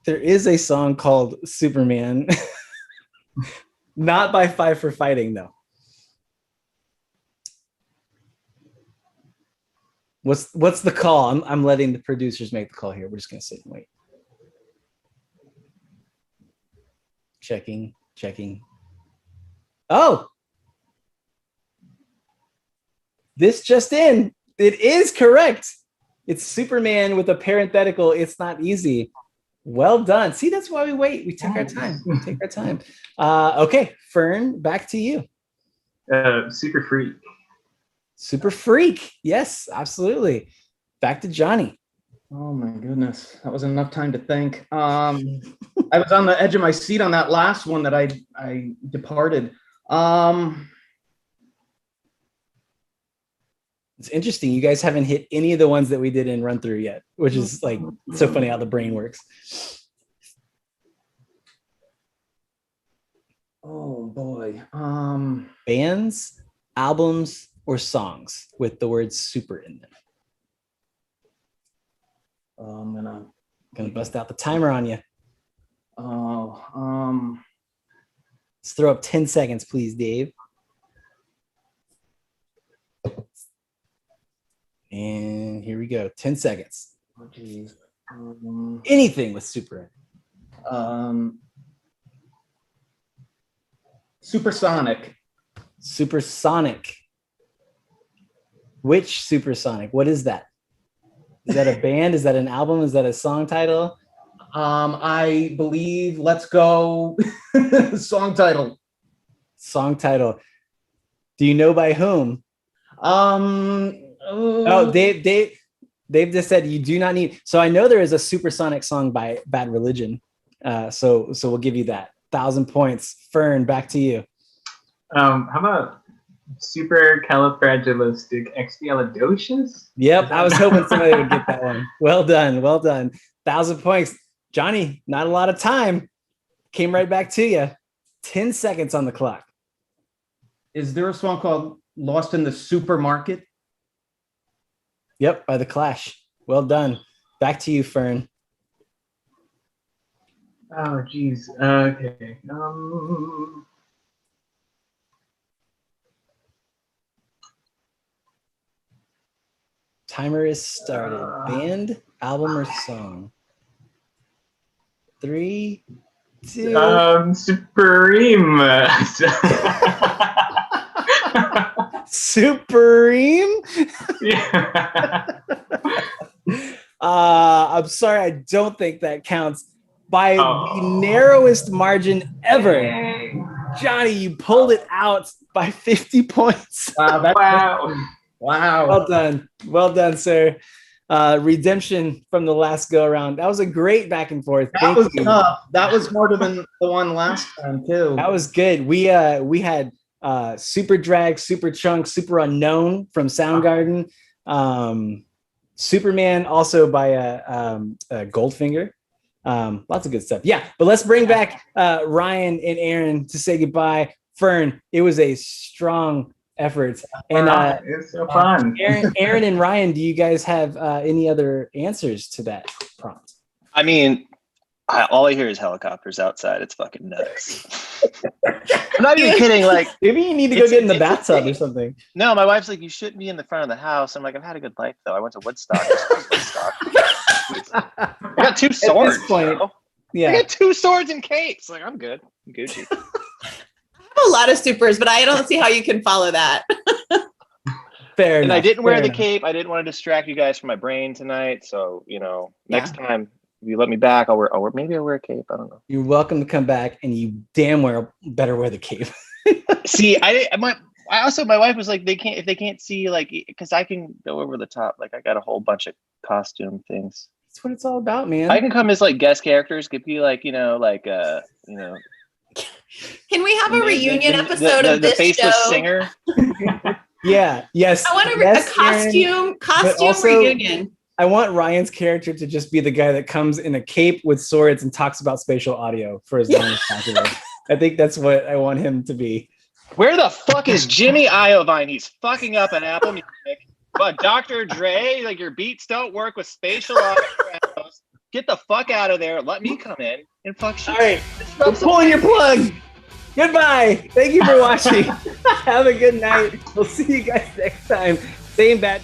There is a song called Superman. Not by Five for Fighting, though. What's the call? I'm letting the producers make the call here. We're just gonna sit and wait. Checking. Oh, this just in. It is correct. It's Superman with a parenthetical. It's not easy. Well done. See, that's why we wait. We take our time. Okay, Fern, back to you. Super Freak. Super Freak. Yes, absolutely. Back to Johnny. Oh my goodness, that wasn't enough time to think. I was on the edge of my seat on that last one that I departed. It's interesting. You guys haven't hit any of the ones that we did in run through yet, which is like so funny how the brain works. Oh boy. Bands, albums, or songs with the word super in them. I'm gonna bust out the timer on you. Oh, let's throw up 10 seconds, please, Dave. And here we go. 10 seconds. Oh, geez. Anything with super in. Supersonic. Supersonic. Which Supersonic? What is that? Is that a band? Is that an album? Is that a song title? I believe Let's Go song title. Song title. Do you know by whom? Oh, Dave just said you do not need. So I know there is a Supersonic song by Bad Religion. So we'll give you that. 1,000 points. Fern, back to you. How about supercalifragilisticexpialidocious? Yep, I was hoping somebody would get that one. Well done. 1,000 points. Johnny, not a lot of time. Came right back to you. 10 seconds on the clock. Is there a song called Lost in the Supermarket? Yep, by The Clash. Well done. Back to you, Fern. Oh, geez. Okay. Timer is started. Band, album, or song? 3, 2. Supreme. Supreme? Yeah. I'm sorry, I don't think that counts. By the narrowest margin ever, Johnny, you pulled it out by 50 points. Wow. Wow. Well done, sir. Redemption from the last go around. That was a great back and forth. That was tough. That was harder than the one last time too. That was good. We had Super Drag, Super Chunk, Super Unknown from Soundgarden. Superman also by Goldfinger. Lots of good stuff. Yeah, but let's bring back Ryan and Erin to say goodbye. Fern, it was a strong effort. And it's so fun. Erin and Ryan, do you guys have any other answers to that prompt? I mean, all I hear is helicopters outside. It's fucking nuts. I'm not even kidding. Like, maybe you need to go get in the bathtub or something. No, my wife's like, you shouldn't be in the front of the house. I'm like, I've had a good life though. I went to Woodstock. I got 2 swords. At this point, yeah. I got 2 swords and capes. Like, I'm good. I'm Gucci. I have a lot of supers, but I don't see how you can follow that. Fair enough. I didn't wear the enough. cape. I didn't want to distract you guys from my brain tonight. So, next time if you let me back, maybe I'll wear a cape. I don't know. You're welcome to come back, and you damn well better wear the cape. See, my wife was like, if they can't see, like, because I can go over the top. Like, I got a whole bunch of costume things. That's what it's all about, man. I can come as like guest characters, could be like, Can we have a reunion episode of this the faceless show? singer. Yeah. Yes. I want a costume also, reunion. I want Ryan's character to just be the guy that comes in a cape with swords and talks about spatial audio for as long as possible. I think that's what I want him to be. Where the fuck is Jimmy Iovine? He's fucking up an Apple Music. But Dr. Dre, like, your beats don't work with spatial audio. Get the fuck out of there. Let me come in and fuck shit. All right, we're pulling your plug. Goodbye. Thank you for watching. Have a good night. We'll see you guys next time. Same bat.